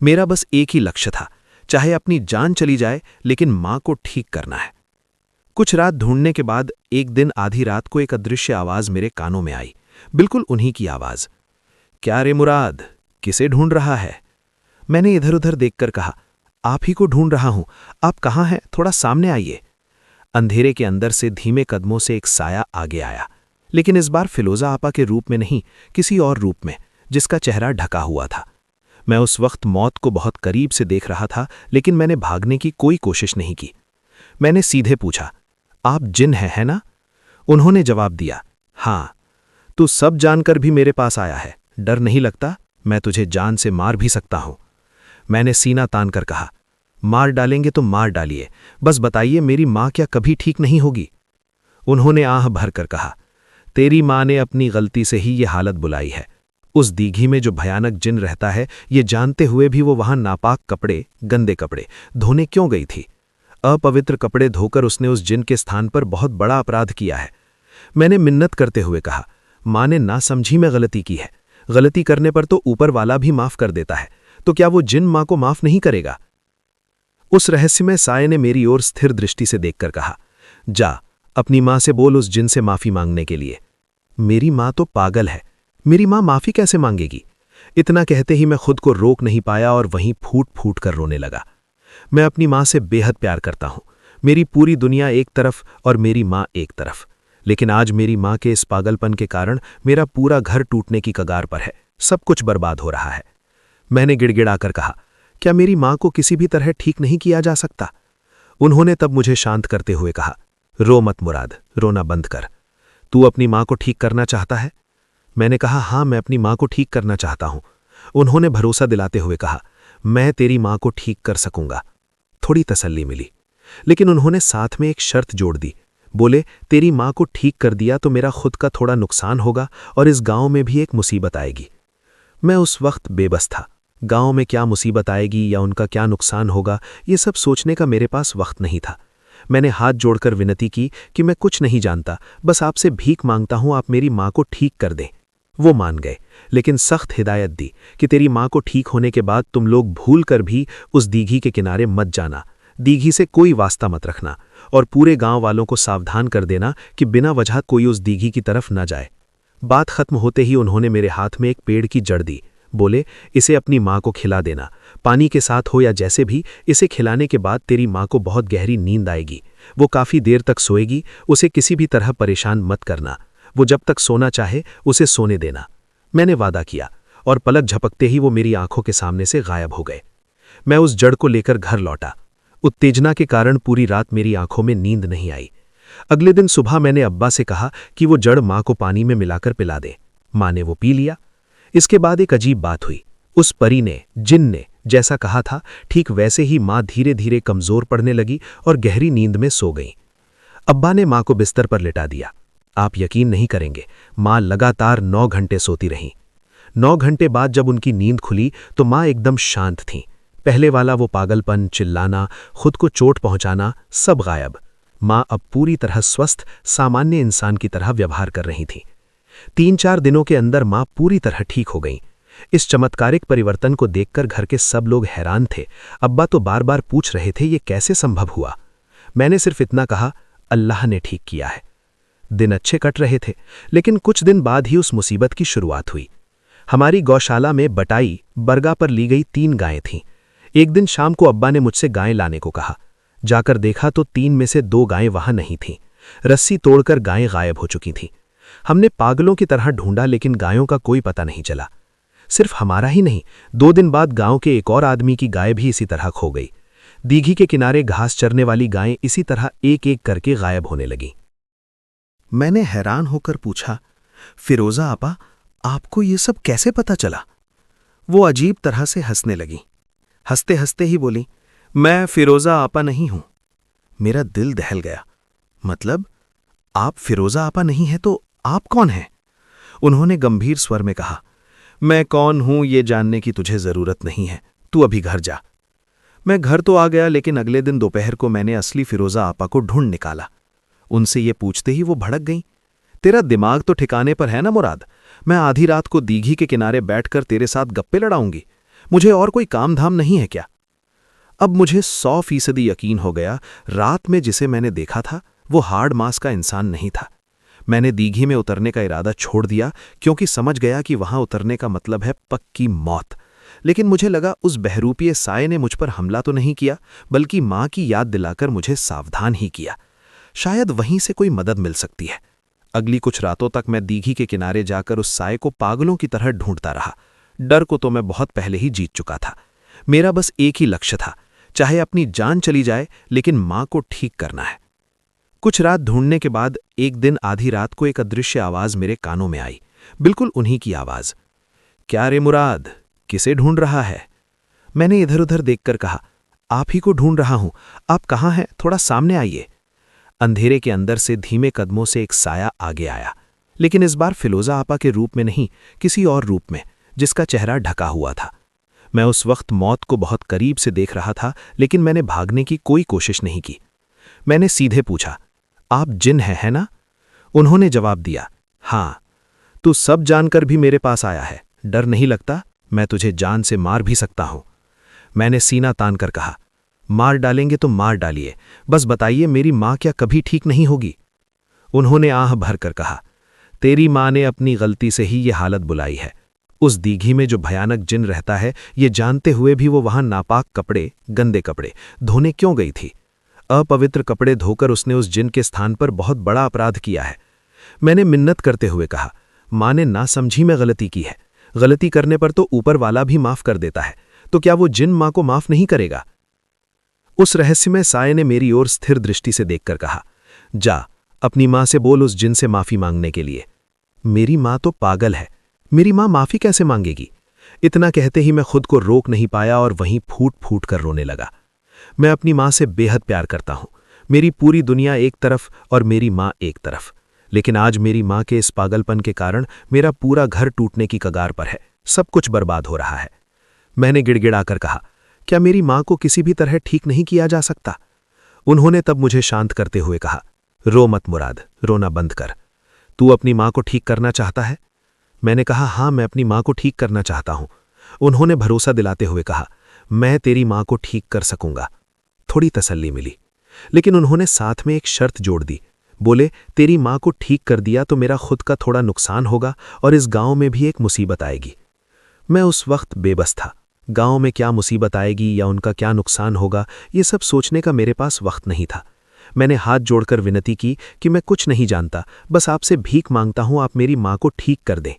Speaker 2: मेरा बस एक ही लक्ष्य था, चाहे अपनी जान चली जाए, लेकिन मां को ठीक करना है। कुछ रात ढूंढने के बाद एक दिन आधी रात को एक अदृश्य आवाज मेरे कानों में आई, बिल्कुल उन्हीं की आवाज। क्या रे मुराद, किसे ढूंढ रहा है? मैंने इधर उधर देखकर कहा, आप ही को ढूंढ रहा हूं। आप कहाँ हैं? थोड़ा सामने आइए। अंधेरे के अंदर से धीमे कदमों से एक साया आगे आया, लेकिन इस बार फिरोजा आपा के रूप में नहीं, किसी और रूप में, जिसका चेहरा ढका हुआ था। मैं उस वक्त मौत को बहुत करीब से देख रहा था, लेकिन मैंने भागने की कोई कोशिश नहीं की। मैंने सीधे पूछा, आप जिन हैं, है ना? उन्होंने जवाब दिया, हाँ। तू सब जानकर भी मेरे पास आया है, डर नहीं लगता? मैं तुझे जान से मार भी सकता हूं। मैंने सीना तान कर कहा, मार डालेंगे तो मार डालिए, बस बताइए मेरी मां क्या कभी ठीक नहीं होगी? उन्होंने आह भरकर कहा, तेरी मां ने अपनी गलती से ही ये हालत बुलाई है। उस दीघी में जो भयानक जिन रहता है, ये जानते हुए भी वो वहां नापाक कपड़े, गंदे कपड़े धोने क्यों गई थी? अपवित्र कपड़े धोकर उसने उस जिन के स्थान पर बहुत बड़ा अपराध किया है। मैंने मिन्नत करते हुए कहा, मां ने नासमझी में गलती की है। गलती करने पर तो ऊपर वाला भी माफ कर देता है, तो क्या वो जिन मां को माफ नहीं करेगा? उस रहस्यमय साये ने मेरी ओर स्थिर दृष्टि से देखकर कहा, जा अपनी मां से बोल उस जिन से माफी मांगने के लिए। मेरी मां तो पागल है, मेरी मां माफी कैसे मांगेगी? इतना कहते ही मैं खुद को रोक नहीं पाया और वहीं फूट फूट कर रोने लगा। मैं अपनी मां से बेहद प्यार करता हूं। मेरी पूरी दुनिया एक तरफ और मेरी मां एक तरफ, लेकिन आज मेरी मां के इस पागलपन के कारण मेरा पूरा घर टूटने की कगार पर है। सब कुछ बर्बाद हो रहा है। मैंने गिड़गिड़ाकर कहा, क्या मेरी मां को किसी भी तरह ठीक नहीं किया जा सकता? उन्होंने तब मुझे शांत करते हुए कहा, रो मत मुराद, रोना बंद कर। तू अपनी मां को ठीक करना चाहता है? मैंने कहा, हाँ, मैं अपनी मां को ठीक करना चाहता हूं। उन्होंने भरोसा दिलाते हुए कहा, मैं तेरी मां को ठीक कर सकूंगा। थोड़ी तसल्ली मिली, लेकिन उन्होंने साथ में एक शर्त जोड़ दी। बोले, तेरी मां को ठीक कर दिया तो मेरा खुद का थोड़ा नुकसान होगा और इस गांव में भी एक मुसीबत आएगी। मैं उस वक्त बेबस था। गांव में क्या मुसीबत आएगी या उनका क्या नुकसान होगा, ये सब सोचने का मेरे पास वक्त नहीं था। मैंने हाथ जोड़कर विनती की कि मैं कुछ नहीं जानता, बस आपसे भीख मांगता हूं, आप मेरी मां को ठीक कर दें। वो मान गए, लेकिन सख्त हिदायत दी कि तेरी मां को ठीक होने के बाद तुम लोग भूल कर भी उस दीघी के किनारे मत जाना, दीघी से कोई वास्ता मत रखना और पूरे गांव वालों को सावधान कर देना कि बिना वजह कोई उस दीघी की तरफ न जाए। बात खत्म होते ही उन्होंने मेरे हाथ में एक पेड़ की जड़ दी। बोले, इसे अपनी मां को खिला देना, पानी के साथ हो या जैसे भी। इसे खिलाने के बाद तेरी मां को बहुत गहरी नींद आएगी। वो काफ़ी देर तक सोएगी, उसे किसी भी तरह परेशान मत करना। वो जब तक सोना चाहे उसे सोने देना। मैंने वादा किया और पलक झपकते ही वो मेरी आंखों के सामने से गायब हो गए। मैं उस जड़ को लेकर घर लौटा। उत्तेजना के कारण पूरी रात मेरी आंखों में नींद नहीं आई। अगले दिन सुबह मैंने अब्बा से कहा कि वो जड़ मां को पानी में मिलाकर पिला दे। मां ने वो पी लिया। इसके बाद एक अजीब बात हुई। उस परी ने, जिन ने जैसा कहा था, ठीक वैसे ही मां धीरे धीरे कमजोर पड़ने लगी और गहरी नींद में सो गई। अब्बा ने मां को बिस्तर पर लिटा दिया। आप यकीन नहीं करेंगे, मां लगातार 9 घंटे सोती रहीं। 9 घंटे बाद जब उनकी नींद खुली तो माँ एकदम शांत थीं। पहले वाला वो पागलपन, चिल्लाना, खुद को चोट पहुंचाना, सब गायब। माँ अब पूरी तरह स्वस्थ, सामान्य इंसान की तरह व्यवहार कर रही थीं। 3-4 दिनों के अंदर माँ पूरी तरह ठीक हो गईं। इस चमत्कारिक परिवर्तन को देखकर घर के सब लोग हैरान थे। अब्बा तो बार बार पूछ रहे थे ये कैसे संभव हुआ। मैंने सिर्फ इतना कहा, अल्लाह ने ठीक किया है। दिन अच्छे कट रहे थे, लेकिन कुछ दिन बाद ही उस मुसीबत की शुरुआत हुई। हमारी गौशाला में बटाई, बरगा पर ली गई 3 गायें थीं। एक दिन शाम को अब्बा ने मुझसे गायें लाने को कहा। जाकर देखा तो 3 में से 2 गायें वहां नहीं थीं। रस्सी तोड़कर गायें गायब हो चुकी थीं। हमने पागलों की तरह ढूंढा, लेकिन गायों का कोई पता नहीं चला। सिर्फ हमारा ही नहीं, 2 दिन बाद गांव के एक और आदमी की गाय भी इसी तरह खो गई। दीघी के किनारे घास चरने वाली गायें इसी तरह एक-एक करके गायब होने लगीं। मैंने हैरान होकर पूछा, फिरोजा आपा, आपको ये सब कैसे पता चला? वो अजीब तरह से हंसने लगी। हंसते हंसते ही बोली, मैं फिरोजा आपा नहीं हूं। मेरा दिल दहल गया। मतलब आप फिरोजा आपा नहीं हैं तो आप कौन हैं? उन्होंने गंभीर स्वर में कहा, मैं कौन हूं ये जानने की तुझे जरूरत नहीं है, तू अभी घर जा। मैं घर तो आ गया, लेकिन अगले दिन दोपहर को मैंने असली फिरोजा आपा को ढूंढ निकाला। उनसे ये पूछते ही वो भड़क गईं। तेरा दिमाग तो ठिकाने पर है ना मुराद? मैं आधी रात को दीघी के किनारे बैठकर तेरे साथ गप्पे लड़ाऊंगी? मुझे और कोई काम धाम नहीं है क्या? अब मुझे 100% यकीन हो गया, रात में जिसे मैंने देखा था वो हार्ड मास का इंसान नहीं था। मैंने दीघी में उतरने का इरादा छोड़ दिया, क्योंकि समझ गया कि वहां उतरने का मतलब है पक्की मौत। लेकिन मुझे लगा उस बहरूपीय साये ने मुझ पर हमला तो नहीं किया, बल्कि मां की याद दिलाकर मुझे सावधान ही किया। शायद वहीं से कोई मदद मिल सकती है। अगली कुछ रातों तक मैं दीघी के किनारे जाकर उस साये को पागलों की तरह ढूंढता रहा। डर को तो मैं बहुत पहले ही जीत चुका था। मेरा बस एक ही लक्ष्य था, चाहे अपनी जान चली जाए, लेकिन मां को ठीक करना है। कुछ रात ढूंढने के बाद एक दिन आधी रात को एक अदृश्य आवाज मेरे कानों में आई, बिल्कुल उन्हीं की आवाज। क्या रे मुराद, किसे ढूंढ रहा है? मैंने इधर उधर देखकर कहा, आप ही को ढूंढ रहा हूं। आप कहाँ हैं? थोड़ा सामने आइए। अंधेरे के अंदर से धीमे कदमों से एक साया आगे आया, लेकिन इस बार फिरोजा आपा के रूप में नहीं, किसी और रूप में, जिसका चेहरा ढका हुआ था। मैं उस वक्त मौत को बहुत करीब से देख रहा था, लेकिन मैंने भागने की कोई कोशिश नहीं की। मैंने सीधे पूछा, आप जिन हैं, है ना? उन्होंने जवाब दिया, हाँ। तू सब जानकर भी मेरे पास आया है, डर नहीं लगता? मैं तुझे जान से मार भी सकता हूं। मैंने सीना तान कर कहा, मार डालेंगे तो मार डालिए, बस बताइए मेरी मां क्या कभी ठीक नहीं होगी? उन्होंने आह भर कर कहा, तेरी मां ने अपनी गलती से ही ये हालत बुलाई है। उस दीघी में जो भयानक जिन रहता है, ये जानते हुए भी वो वहां नापाक कपड़े, गंदे कपड़े धोने क्यों गई थी? अपवित्र कपड़े धोकर उसने उस जिन के स्थान पर बहुत बड़ा अपराध किया है। मैंने मिन्नत करते हुए कहा, मां ने नासमझी में गलती की है। गलती करने पर तो ऊपर वाला भी माफ कर देता है, तो क्या वो जिन मां को माफ नहीं करेगा? उस रहस्यमय साये ने मेरी ओर स्थिर दृष्टि से देखकर कहा, जा अपनी मां से बोल उस जिन से माफी मांगने के लिए। मेरी मां तो पागल है, मेरी मां माफी कैसे मांगेगी? इतना कहते ही मैं खुद को रोक नहीं पाया और वहीं फूट फूट कर रोने लगा। मैं अपनी मां से बेहद प्यार करता हूं। मेरी पूरी दुनिया एक तरफ और मेरी मां एक तरफ, लेकिन आज मेरी मां के इस पागलपन के कारण मेरा पूरा घर टूटने की कगार पर है, सब कुछ बर्बाद हो रहा है। मैंने गिड़गिड़ाकर कहा, क्या मेरी मां को किसी भी तरह ठीक नहीं किया जा सकता? उन्होंने तब मुझे शांत करते हुए कहा, रो मत मुराद, रोना बंद कर। तू अपनी मां को ठीक करना चाहता है? मैंने कहा, हाँ, मैं अपनी मां को ठीक करना चाहता हूं। उन्होंने भरोसा दिलाते हुए कहा, मैं तेरी मां को ठीक कर सकूंगा। थोड़ी तसल्ली मिली, लेकिन उन्होंने साथ में एक शर्त जोड़ दी। बोले, तेरी मां को ठीक कर दिया तो मेरा खुद का थोड़ा नुकसान होगा और इस गांव में भी एक मुसीबत आएगी। मैं उस वक्त बेबस था। गांव में क्या मुसीबत आएगी या उनका क्या नुकसान होगा, ये सब सोचने का मेरे पास वक्त नहीं था। मैंने हाथ जोड़कर विनती की कि मैं कुछ नहीं जानता, बस आपसे भीख मांगता हूं, आप मेरी मां को ठीक कर दें।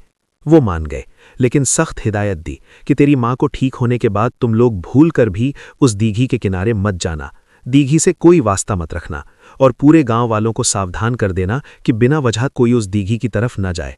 Speaker 2: वो मान गए, लेकिन सख्त हिदायत दी कि तेरी मां को ठीक होने के बाद तुम लोग भूल कर भी उस दीघी के किनारे मत जाना, दीघी से कोई वास्ता मत रखना और पूरे गांव वालों को सावधान कर देना कि बिना वजह कोई उस दीघी की तरफ न जाए।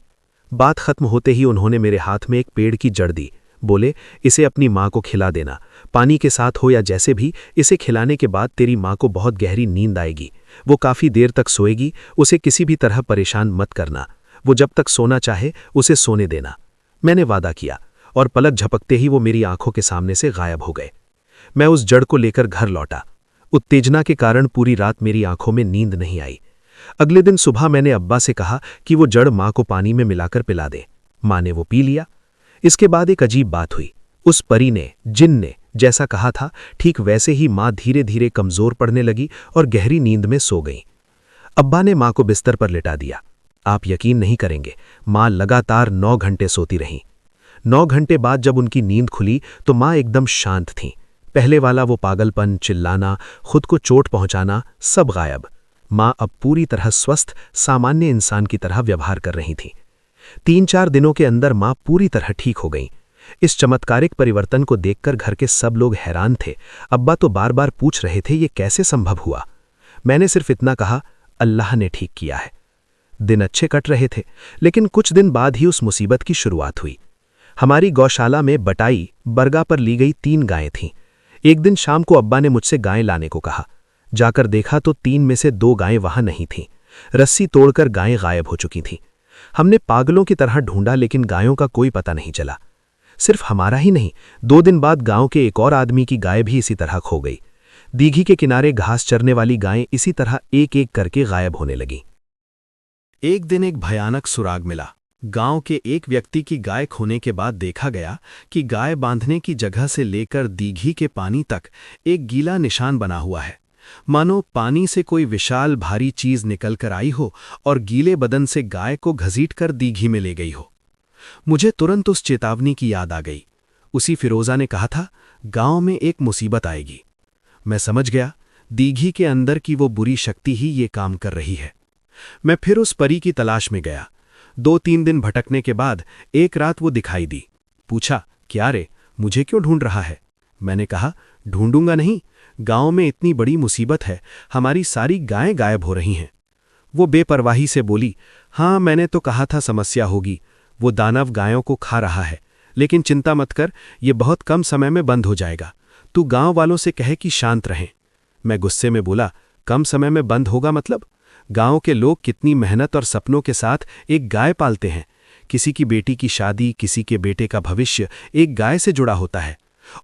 Speaker 2: बात खत्म होते ही उन्होंने मेरे हाथ में एक पेड़ की जड़ दी। बोले, इसे अपनी मां को खिला देना, पानी के साथ हो या जैसे भी, इसे खिलाने के बाद तेरी मां को बहुत गहरी नींद आएगी। वो काफी देर तक सोएगी, उसे किसी भी तरह परेशान मत करना। वो जब तक सोना चाहे उसे सोने देना। मैंने वादा किया और पलक झपकते ही वो मेरी आंखों के सामने से गायब हो गए। मैं उस जड़ को लेकर घर लौटा। उत्तेजना के कारण पूरी रात मेरी आंखों में नींद नहीं आई। अगले दिन सुबह मैंने अब्बा से कहा कि वो जड़ माँ को पानी में मिलाकर पिला दे। माँ ने वो पी लिया। इसके बाद एक अजीब बात हुई। उस परी ने, जिन ने जैसा कहा था, ठीक वैसे ही माँ धीरे धीरे कमजोर पड़ने लगी और गहरी नींद में सो गई। अब्बा ने माँ को बिस्तर पर लिटा दिया। आप यकीन नहीं करेंगे, माँ लगातार 9 घंटे सोती रहीं। 9 घंटे बाद जब उनकी नींद खुली तो माँ एकदम शांत थीं। पहले वाला वो पागलपन, चिल्लाना, खुद को चोट पहुंचाना, सब गायब। माँ अब पूरी तरह स्वस्थ, सामान्य इंसान की तरह व्यवहार कर रही थीं। 3-4 दिनों के अंदर माँ पूरी तरह ठीक हो गईं। इस चमत्कारिक परिवर्तन को देखकर घर के सब लोग हैरान थे। अब्बा तो बार बार पूछ रहे थे ये कैसे संभव हुआ। मैंने सिर्फ इतना कहा, अल्लाह ने ठीक किया है। दिन अच्छे कट रहे थे, लेकिन कुछ दिन बाद ही उस मुसीबत की शुरुआत हुई। हमारी गौशाला में बटाई, बरगा पर ली गई 3 गायें थीं। एक दिन शाम को अब्बा ने मुझसे गायें लाने को कहा। जाकर देखा तो 3 में से 2 गायें वहां नहीं थीं। रस्सी तोड़कर गायें गायब हो चुकी थीं। हमने पागलों की तरह ढूंढा, लेकिन गायों का कोई पता नहीं चला। सिर्फ हमारा ही नहीं, 2 दिन बाद गांव के एक और आदमी की गाय भी इसी तरह खो गई। दीघी के किनारे घास चरने वाली गायें इसी तरह एक एक करके गायब होने लगीं। एक दिन एक भयानक सुराग मिला। गांव के एक व्यक्ति की गाय खोने के बाद देखा गया कि गाय बांधने की जगह से लेकर दीघी के पानी तक एक गीला निशान बना हुआ है, मानो पानी से कोई विशाल भारी चीज निकलकर आई हो और गीले बदन से गाय को घसीटकर दीघी में ले गई हो। मुझे तुरंत उस चेतावनी की याद आ गई। उसी फिरोजा ने कहा था, गांव में एक मुसीबत आएगी। मैं समझ गया, दीघी के अंदर की वो बुरी शक्ति ही ये काम कर रही है। मैं फिर उस परी की तलाश में गया। 2-3 दिन भटकने के बाद एक रात वो दिखाई दी। पूछा, क्या रे, मुझे क्यों ढूंढ रहा है? मैंने कहा, ढूंढूंगा नहीं, गांव में इतनी बड़ी मुसीबत है, हमारी सारी गायें गायब हो रही हैं। वो बेपरवाही से बोली, हाँ मैंने तो कहा था समस्या होगी, वो दानव गायों को खा रहा है, लेकिन चिंता मत कर, ये बहुत कम समय में बंद हो जाएगा। तू गांव वालों से कहे कि शांत रहें। मैं गुस्से में बोला, कम समय में बंद होगा मतलब? गांव के लोग कितनी मेहनत और सपनों के साथ एक गाय पालते हैं। किसी की बेटी की शादी, किसी के बेटे का भविष्य एक गाय से जुड़ा होता है,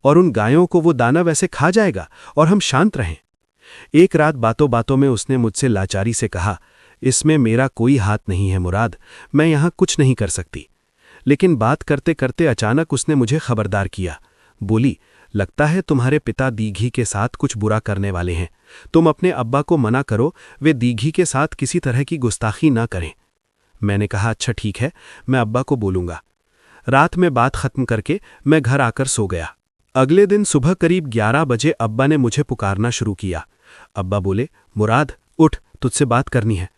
Speaker 2: और उन गायों को वो दानव ऐसे खा जाएगा और हम शांत रहें। एक रात बातों बातों में उसने मुझसे लाचारी से कहा, इसमें मेरा कोई हाथ नहीं है मुराद, मैं यहां कुछ नहीं कर सकती। लेकिन बात करते करते अचानक उसने मुझे खबरदार किया। बोली, लगता है तुम्हारे पिता दीघी के साथ कुछ बुरा करने वाले हैं। तुम अपने अब्बा को मना करो, वे दीघी के साथ किसी तरह की गुस्ताखी ना करें। मैंने कहा, अच्छा ठीक है, मैं अब्बा को बोलूंगा। रात में बात खत्म करके मैं घर आकर सो गया। अगले दिन सुबह करीब 11 बजे अब्बा ने मुझे पुकारना शुरू किया। अब्बा बोले, मुराद उठ, तुझसे बात करनी है,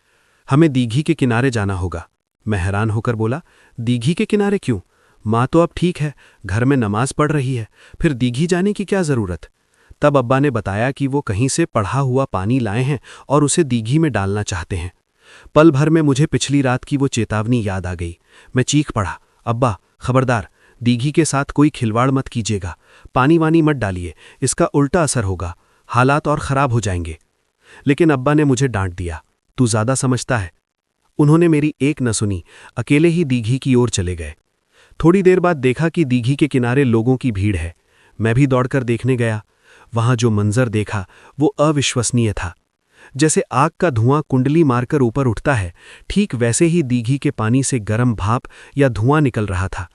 Speaker 2: हमें दीघी के किनारे जाना होगा। मैं हैरान होकर बोला, दीघी के किनारे क्यों? माँ तो अब ठीक है, घर में नमाज पढ़ रही है, फिर दीघी जाने की क्या जरूरत? तब अब्बा ने बताया कि वो कहीं से पढ़ा हुआ पानी लाए हैं और उसे दीघी में डालना चाहते हैं। पल भर में मुझे पिछली रात की वो चेतावनी याद आ गई। मैं चीख पड़ा, अब्बा खबरदार, दीघी के साथ कोई खिलवाड़ मत कीजिएगा, पानी वानी मत डालिए, इसका उल्टा असर होगा, हालात और खराब हो जाएंगे। लेकिन अब्बा ने मुझे डांट दिया, तू ज्यादा समझता है। उन्होंने मेरी एक न सुनी, अकेले ही दीघी की ओर चले गए। थोड़ी देर बाद देखा कि दीघी के किनारे लोगों की भीड़ है। मैं भी दौड़कर देखने गया। वहां जो मंजर देखा वो अविश्वसनीय था। जैसे आग का धुआं कुंडली मारकर ऊपर उठता है, ठीक वैसे ही दीघी के पानी से गर्म भाप या धुआं निकल रहा था,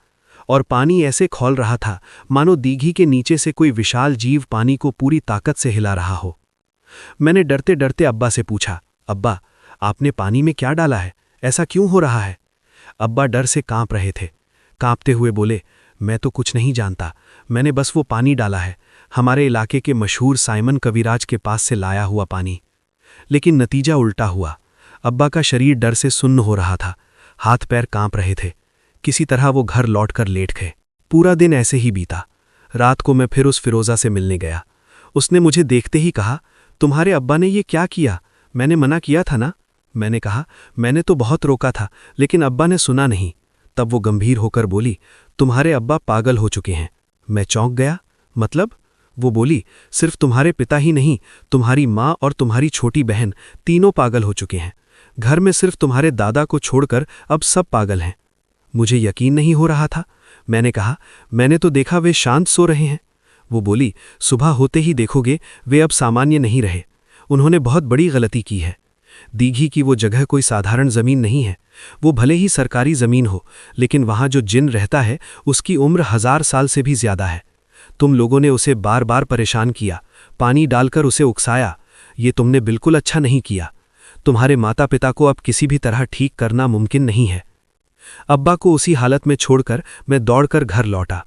Speaker 2: और पानी ऐसे खौल रहा था मानो दीघी के नीचे से कोई विशाल जीव पानी को पूरी ताकत से हिला रहा हो। मैंने डरते डरते अब्बा से पूछा, अब्बा आपने पानी में क्या डाला है, ऐसा क्यों हो रहा है? अब्बा डर से कांप रहे थे। कांपते हुए बोले, मैं तो कुछ नहीं जानता, मैंने बस वो पानी डाला है, हमारे इलाके के मशहूर साइमन कविराज के पास से लाया हुआ पानी। लेकिन नतीजा उल्टा हुआ। अब्बा का शरीर डर से सुन्न हो रहा था, हाथ पैर कांप रहे थे। किसी तरह वो घर लौटकर लेट गए। पूरा दिन ऐसे ही बीता। रात को मैं फिर उस फिरोजा से मिलने गया। उसने मुझे देखते ही कहा, तुम्हारे अब्बा ने ये क्या किया? मैंने मना किया था ना? मैंने कहा, मैंने तो बहुत रोका था, लेकिन अब्बा ने सुना नहीं। तब वो गंभीर होकर बोली, तुम्हारे अब्बा पागल हो चुके हैं। मैं चौंक गया, मतलब? वो बोली, सिर्फ तुम्हारे पिता ही नहीं, तुम्हारी माँ और तुम्हारी छोटी बहन तीनों पागल हो चुके हैं। घर में सिर्फ तुम्हारे दादा को छोड़कर अब सब पागल हैं। मुझे यकीन नहीं हो रहा था।
Speaker 4: मैंने कहा, मैंने तो देखा वे शांत सो रहे हैं। वो बोली, सुबह होते ही देखोगे वे अब सामान्य नहीं रहे। उन्होंने बहुत बड़ी गलती की है। दीघी की वो जगह कोई साधारण जमीन नहीं है। वो भले ही सरकारी जमीन हो, लेकिन वहां जो जिन रहता है उसकी उम्र 1000 साल से भी ज्यादा है। तुम लोगों ने उसे बार बार परेशान किया, पानी डालकर उसे उकसाया। ये तुमने बिल्कुल अच्छा नहीं किया। तुम्हारे माता पिता को अब किसी भी तरह ठीक करना मुमकिन नहीं है। अब्बा को उसी हालत में छोड़कर मैं दौड़कर घर लौटा।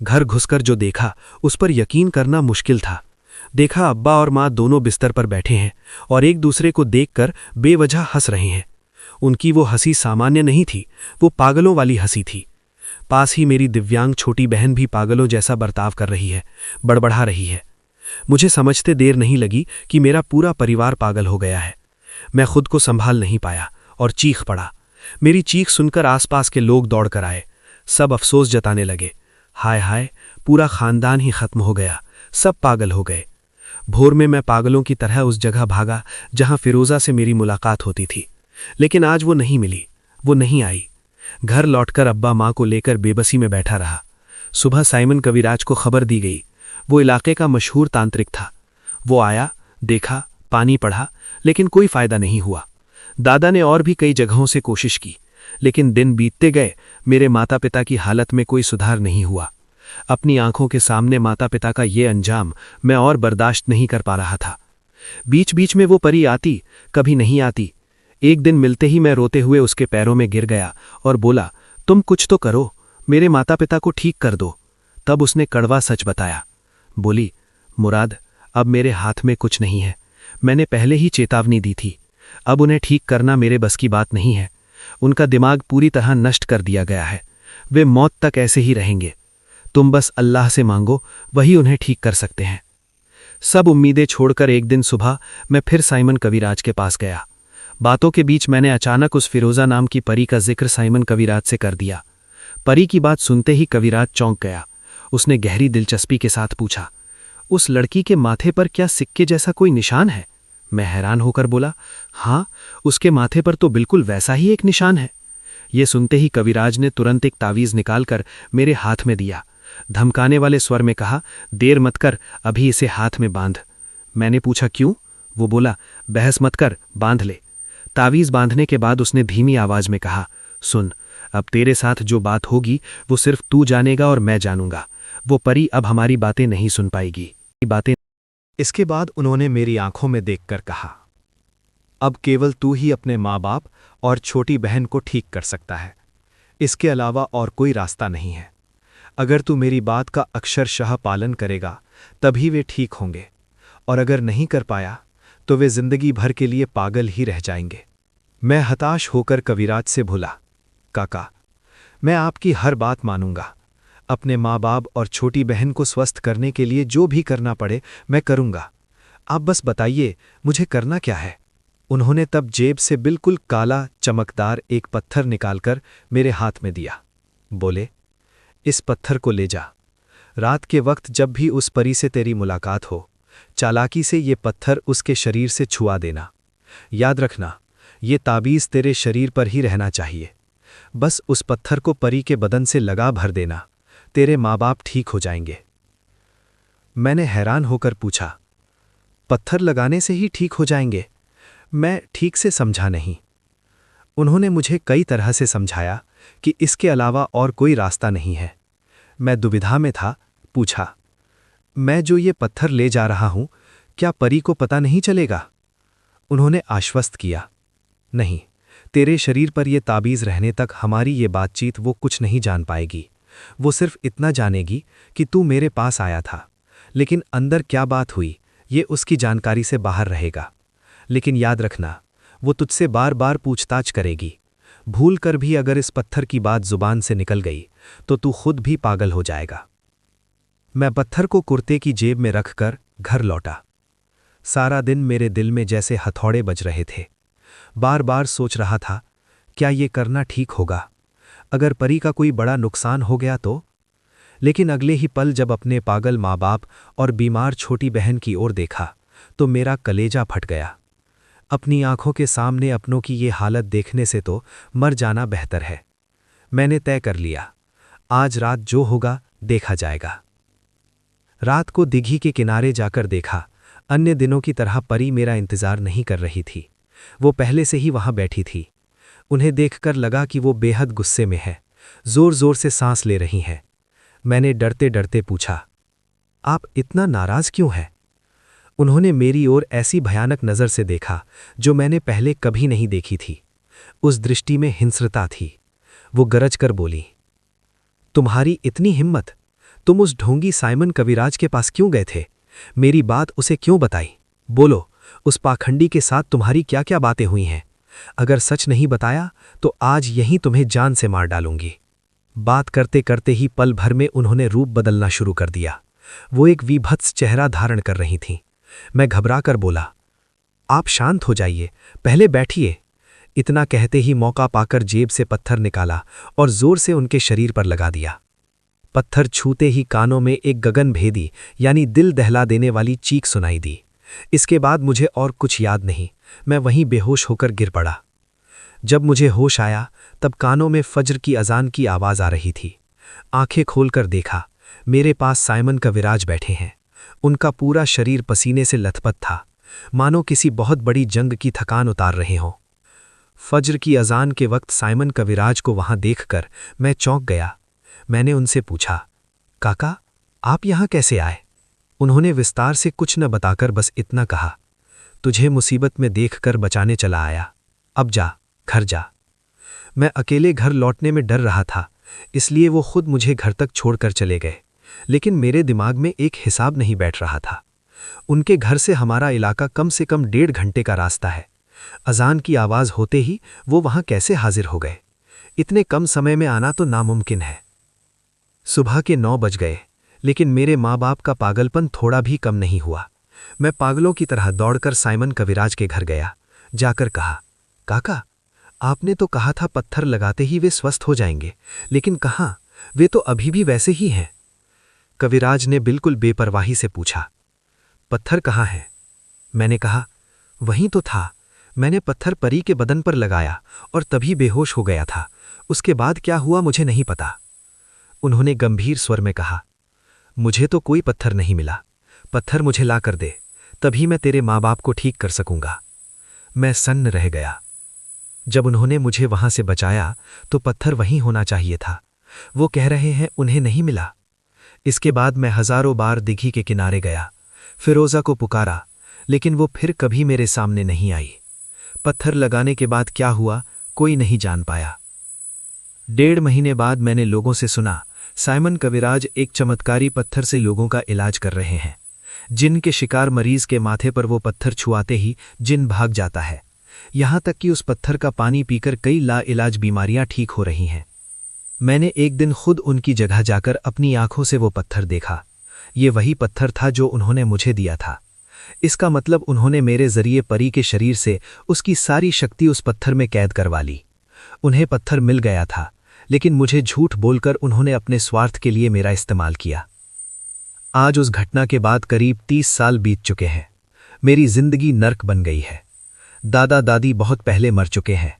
Speaker 4: घर घुसकर जो देखा उस पर यकीन करना मुश्किल था। देखा अब्बा और माँ दोनों बिस्तर पर बैठे हैं और एक दूसरे को देखकर बेवजह हंस रहे हैं। उनकी वो हंसी सामान्य नहीं थी, वो पागलों वाली हंसी थी। पास ही मेरी दिव्यांग छोटी बहन भी पागलों जैसा बर्ताव कर रही है, बड़बड़ा रही है। मुझे समझते देर नहीं लगी कि मेरा पूरा परिवार पागल हो गया है। मैं खुद को संभाल नहीं पाया और चीख पड़ा। मेरी चीख सुनकर आसपास के लोग दौड़कर आए। सब अफसोस जताने लगे, हाय हाय, पूरा खानदान ही खत्म हो गया, सब पागल हो गए। भोर में मैं पागलों की तरह उस जगह भागा जहां फिरोजा से मेरी मुलाकात होती थी, लेकिन आज वो नहीं मिली, वो नहीं आई। घर लौटकर अब्बा माँ को लेकर बेबसी में बैठा रहा। सुबह साइमन कविराज को खबर दी गई। वो इलाके का मशहूर तांत्रिक था। वो आया, देखा, पानी पढ़ा, लेकिन कोई फायदा नहीं हुआ। दादा ने और भी कई जगहों से कोशिश की, लेकिन दिन बीतते गए, मेरे माता पिता की हालत में कोई सुधार नहीं हुआ। अपनी आंखों के सामने माता पिता का ये अंजाम मैं और बर्दाश्त नहीं कर पा रहा था। बीच बीच में वो परी आती, कभी नहीं आती। एक दिन मिलते ही मैं रोते हुए उसके पैरों में गिर गया और बोला, तुम कुछ तो करो, मेरे माता पिता को ठीक कर दो। तब उसने कड़वा सच बताया। बोली, मुराद, अब मेरे हाथ में कुछ नहीं है। मैंने पहले ही चेतावनी दी थी। अब उन्हें ठीक करना मेरे बस की बात नहीं है। उनका दिमाग पूरी तरह नष्ट कर दिया गया है। वे मौत तक ऐसे ही रहेंगे। तुम बस अल्लाह से मांगो, वही उन्हें ठीक कर सकते हैं। सब उम्मीदें छोड़कर एक दिन सुबह मैं फिर साइमन कविराज के पास गया। बातों के बीच मैंने अचानक उस फिरोजा नाम की परी का जिक्र साइमन कविराज से कर दिया। परी की बात सुनते ही कविराज चौंक गया। उसने गहरी दिलचस्पी के साथ पूछा, उस लड़की के माथे पर क्या सिक्के जैसा कोई निशान है? मैं हैरान होकर बोला, हाँ, उसके माथे पर तो बिल्कुल वैसा ही एक निशान है। ये सुनते ही कविराज ने तुरंत एक तावीज़ निकालकर मेरे हाथ में दिया। धमकाने वाले स्वर में कहा, देर मत कर, अभी इसे हाथ में बांध। मैंने पूछा, क्यों? वो बोला, बहस मत कर, बांध ले। तावीज़ बांधने के बाद उसने धीमी आवाज में कहा, सुन, अब तेरे साथ जो बात होगी वो सिर्फ तू जानेगा और मैं जानूंगा। वो परी अब हमारी बातें नहीं सुन पाएगी। बातें। इसके बाद उन्होंने मेरी आंखों में देखकर कहा, अब केवल तू ही अपने माँ बाप और छोटी बहन को ठीक कर सकता है। इसके अलावा और कोई रास्ता नहीं है। अगर तू मेरी बात का अक्षरशः पालन करेगा तभी वे ठीक होंगे, और अगर नहीं कर पाया तो वे जिंदगी भर के लिए पागल ही रह जाएंगे। मैं हताश होकर कविराज से बोला, काका, मैं आपकी हर बात मानूंगा। अपने माँ बाप और छोटी बहन को स्वस्थ करने के लिए जो भी करना पड़े मैं करूंगा। आप बस बताइए मुझे करना क्या है। उन्होंने तब जेब से बिल्कुल काला चमकदार एक पत्थर निकालकर मेरे हाथ में दिया। बोले, इस पत्थर को ले जा। रात के वक्त जब भी उस परी से तेरी मुलाकात हो, चालाकी से ये पत्थर उसके शरीर से छुआ देना। याद रखना, ये ताबीज़ तेरे शरीर पर ही रहना चाहिए। बस उस पत्थर को परी के बदन से लगा भर देना, तेरे माँ बाप ठीक हो जाएंगे। मैंने हैरान होकर पूछा, पत्थर लगाने से ही ठीक हो जाएंगे? मैं ठीक से समझा नहीं। उन्होंने मुझे कई तरह से समझाया कि इसके अलावा और कोई रास्ता नहीं है। मैं दुविधा में था। पूछा, मैं जो ये पत्थर ले जा रहा हूं, क्या परी को पता नहीं चलेगा? उन्होंने आश्वस्त किया, नहीं, तेरे शरीर पर यह ताबीज़ रहने तक हमारी ये बातचीत वो कुछ नहीं जान पाएगी। वो सिर्फ इतना जानेगी कि तू मेरे पास आया था, लेकिन अंदर क्या बात हुई ये उसकी जानकारी से बाहर रहेगा। लेकिन याद रखना, वो तुझसे बार बार पूछताछ करेगी। भूल कर भी अगर इस पत्थर की बात जुबान से निकल गई तो तू खुद भी पागल हो जाएगा। मैं पत्थर को कुर्ते की जेब में रखकर घर लौटा। सारा दिन मेरे दिल में जैसे हथौड़े बज रहे थे। बार बार सोच रहा था, क्या ये करना ठीक होगा? अगर परी का कोई बड़ा नुकसान हो गया तो? लेकिन अगले ही पल जब अपने पागल माँ बाप और बीमार छोटी बहन की ओर देखा तो मेरा कलेजा फट गया। अपनी आंखों के सामने अपनों की ये हालत देखने से तो मर जाना बेहतर है। मैंने तय कर लिया, आज रात जो होगा देखा जाएगा। रात को दिघी के किनारे जाकर देखा, अन्य दिनों की तरह परी मेरा इंतजार नहीं कर रही थी। वो पहले से ही वहां बैठी थी। उन्हें देखकर लगा कि वो बेहद गुस्से में है, जोर जोर से सांस ले रही हैं। मैंने डरते डरते पूछा, आप इतना नाराज क्यों हैं? उन्होंने मेरी ओर ऐसी भयानक नज़र से देखा जो मैंने पहले कभी नहीं देखी थी। उस दृष्टि में हिंस्रता थी। वो गरज कर बोली, तुम्हारी इतनी हिम्मत, तुम उस ढोंगी साइमन कविराज के पास क्यों गए थे? मेरी बात उसे क्यों बताई? बोलो, उस पाखंडी के साथ तुम्हारी क्या क्या बातें हुई हैं? अगर सच नहीं बताया तो आज यहीं तुम्हें जान से मार डालूंगी। बात करते करते ही पल भर में उन्होंने रूप बदलना शुरू कर दिया। वो एक विभत्स चेहरा धारण कर रही थीं। मैं घबरा कर बोला, आप शांत हो जाइए, पहले बैठिए। इतना कहते ही मौका पाकर जेब से पत्थर निकाला और जोर से उनके शरीर पर लगा दिया। पत्थर छूते ही कानों में एक गगनभेदी यानी दिल दहला देने वाली चीख सुनाई दी। इसके बाद मुझे और कुछ याद नहीं, मैं वहीं बेहोश होकर गिर पड़ा। जब मुझे होश आया तब कानों में फज्र की अजान की आवाज़ आ रही थी। आंखें खोलकर देखा, मेरे पास साइमन कविराज बैठे हैं। उनका पूरा शरीर पसीने से लथपथ था, मानो किसी बहुत बड़ी जंग की थकान उतार रहे हों। फज्र की अजान के वक्त साइमन कविराज को वहां देखकर मैं चौंक गया। मैंने उनसे पूछा, काका, आप यहां कैसे आए? उन्होंने विस्तार से कुछ न बताकर बस इतना कहा, तुझे मुसीबत में देखकर बचाने चला आया, अब जा, घर जा। मैं अकेले घर लौटने में डर रहा था, इसलिए वो खुद मुझे घर तक छोड़कर चले गए। लेकिन मेरे दिमाग में एक हिसाब नहीं बैठ रहा था। उनके घर से हमारा इलाका कम से कम 1.5 घंटे का रास्ता है। अजान की आवाज़ होते ही वो वहां कैसे हाजिर हो गए? इतने कम समय में आना तो नामुमकिन है। सुबह के 9 बज गए, लेकिन मेरे माँ बाप का पागलपन थोड़ा भी कम नहीं हुआ। मैं पागलों की तरह दौड़कर साइमन कविराज के घर गया। जाकर कहा, काका, आपने तो कहा था पत्थर लगाते ही वे स्वस्थ हो जाएंगे, लेकिन कहाँ, वे तो अभी भी वैसे ही हैं। कविराज ने बिल्कुल बेपरवाही से पूछा, पत्थर कहाँ है? मैंने कहा, वहीं तो था। मैंने पत्थर परी के बदन पर लगाया और तभी बेहोश हो गया था। उसके बाद क्या हुआ मुझे नहीं पता। उन्होंने गंभीर स्वर में कहा, मुझे तो कोई पत्थर नहीं मिला। पत्थर मुझे ला कर दे, तभी मैं तेरे माँ बाप को ठीक कर सकूंगा। मैं सन्न रह गया। जब उन्होंने मुझे वहां से बचाया तो पत्थर वहीं होना चाहिए था। वो कह रहे हैं उन्हें नहीं मिला। इसके बाद मैं हजारों बार दिघी के किनारे गया, फिरोजा को पुकारा, लेकिन वो फिर कभी मेरे सामने नहीं आई। पत्थर लगाने के बाद क्या हुआ कोई नहीं जान पाया। 1.5 महीने बाद मैंने लोगों से सुना, साइमन कविराज एक चमत्कारी पत्थर से लोगों का इलाज कर रहे हैं। जिन के शिकार मरीज के माथे पर वो पत्थर छुआते ही जिन भाग जाता है। यहां तक कि उस पत्थर का पानी पीकर कई लाइलाज बीमारियां ठीक हो रही हैं। मैंने एक दिन खुद उनकी जगह जाकर अपनी आंखों से वो पत्थर देखा। ये वही पत्थर था जो उन्होंने मुझे दिया था। इसका मतलब उन्होंने मेरे जरिए परी के शरीर से उसकी सारी शक्ति उस पत्थर में कैद करवा ली। उन्हें पत्थर मिल गया था, लेकिन मुझे झूठ बोलकर उन्होंने अपने स्वार्थ के लिए मेरा इस्तेमाल किया। आज उस घटना के बाद करीब 30 साल बीत चुके हैं। मेरी जिंदगी नर्क बन गई है। दादा दादी बहुत पहले मर चुके हैं।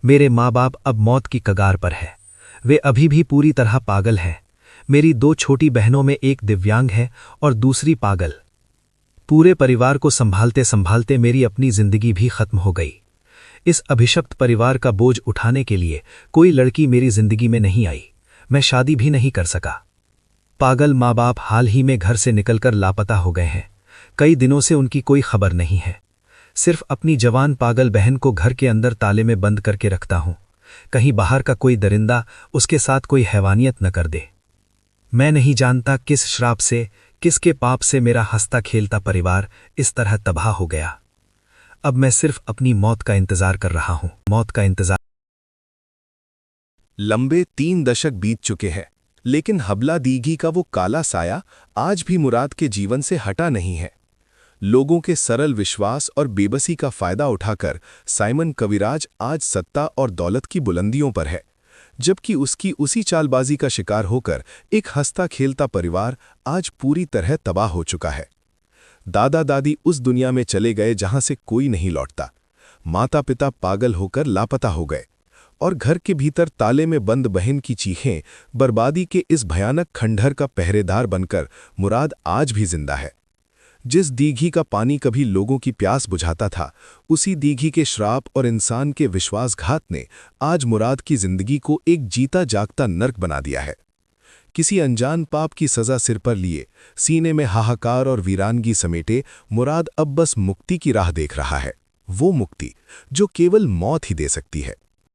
Speaker 4: मेरे माँ बाप अब मौत की कगार पर है। वे अभी भी पूरी तरह पागल हैं। मेरी 2 छोटी बहनों में एक दिव्यांग है और दूसरी पागल। पूरे परिवार को संभालते संभालते मेरी अपनी जिंदगी भी खत्म हो गई। इस अभिशप्त परिवार का बोझ उठाने के लिए कोई लड़की मेरी जिंदगी में नहीं आई। मैं शादी भी नहीं कर सका। पागल माँ बाप हाल ही में घर से निकलकर लापता हो गए हैं। कई दिनों से उनकी कोई खबर नहीं है। सिर्फ अपनी जवान पागल बहन को घर के अंदर ताले में बंद करके रखता हूं, कहीं बाहर का कोई दरिंदा उसके साथ कोई हैवानियत न कर दे। मैं नहीं जानता किस श्राप से, किसके पाप से मेरा हंसता खेलता परिवार इस तरह तबाह हो गया। अब मैं सिर्फ अपनी मौत का इंतजार कर रहा हूं, मौत का इंतजार।
Speaker 1: लंबे 3 दशक बीत चुके हैं, लेकिन हबला दीघी का वो काला साया आज भी मुराद के जीवन से हटा नहीं है। लोगों के सरल विश्वास और बेबसी का फायदा उठाकर साइमन कविराज आज सत्ता और दौलत की बुलंदियों पर है, जबकि उसकी उसी चालबाजी का शिकार होकर एक हंसता खेलता परिवार आज पूरी तरह तबाह हो चुका है। दादा दादी उस दुनिया में चले गए जहां से कोई नहीं लौटता। माता पिता पागल होकर लापता हो गए। और घर के भीतर ताले में बंद बहन की चीखें बर्बादी के इस भयानक खंडहर का पहरेदार बनकर मुराद आज भी जिंदा है। जिस दीघी का पानी कभी लोगों की प्यास बुझाता था, उसी दीघी के श्राप और इंसान के विश्वासघात ने आज मुराद की जिंदगी को एक जीता जागता नर्क बना दिया है। किसी अनजान पाप की सजा सिर पर लिए, सीने में हाहाकार और वीरानगी समेटे मुराद अब बस मुक्ति की राह देख रहा है, वो मुक्ति जो केवल मौत ही दे सकती है।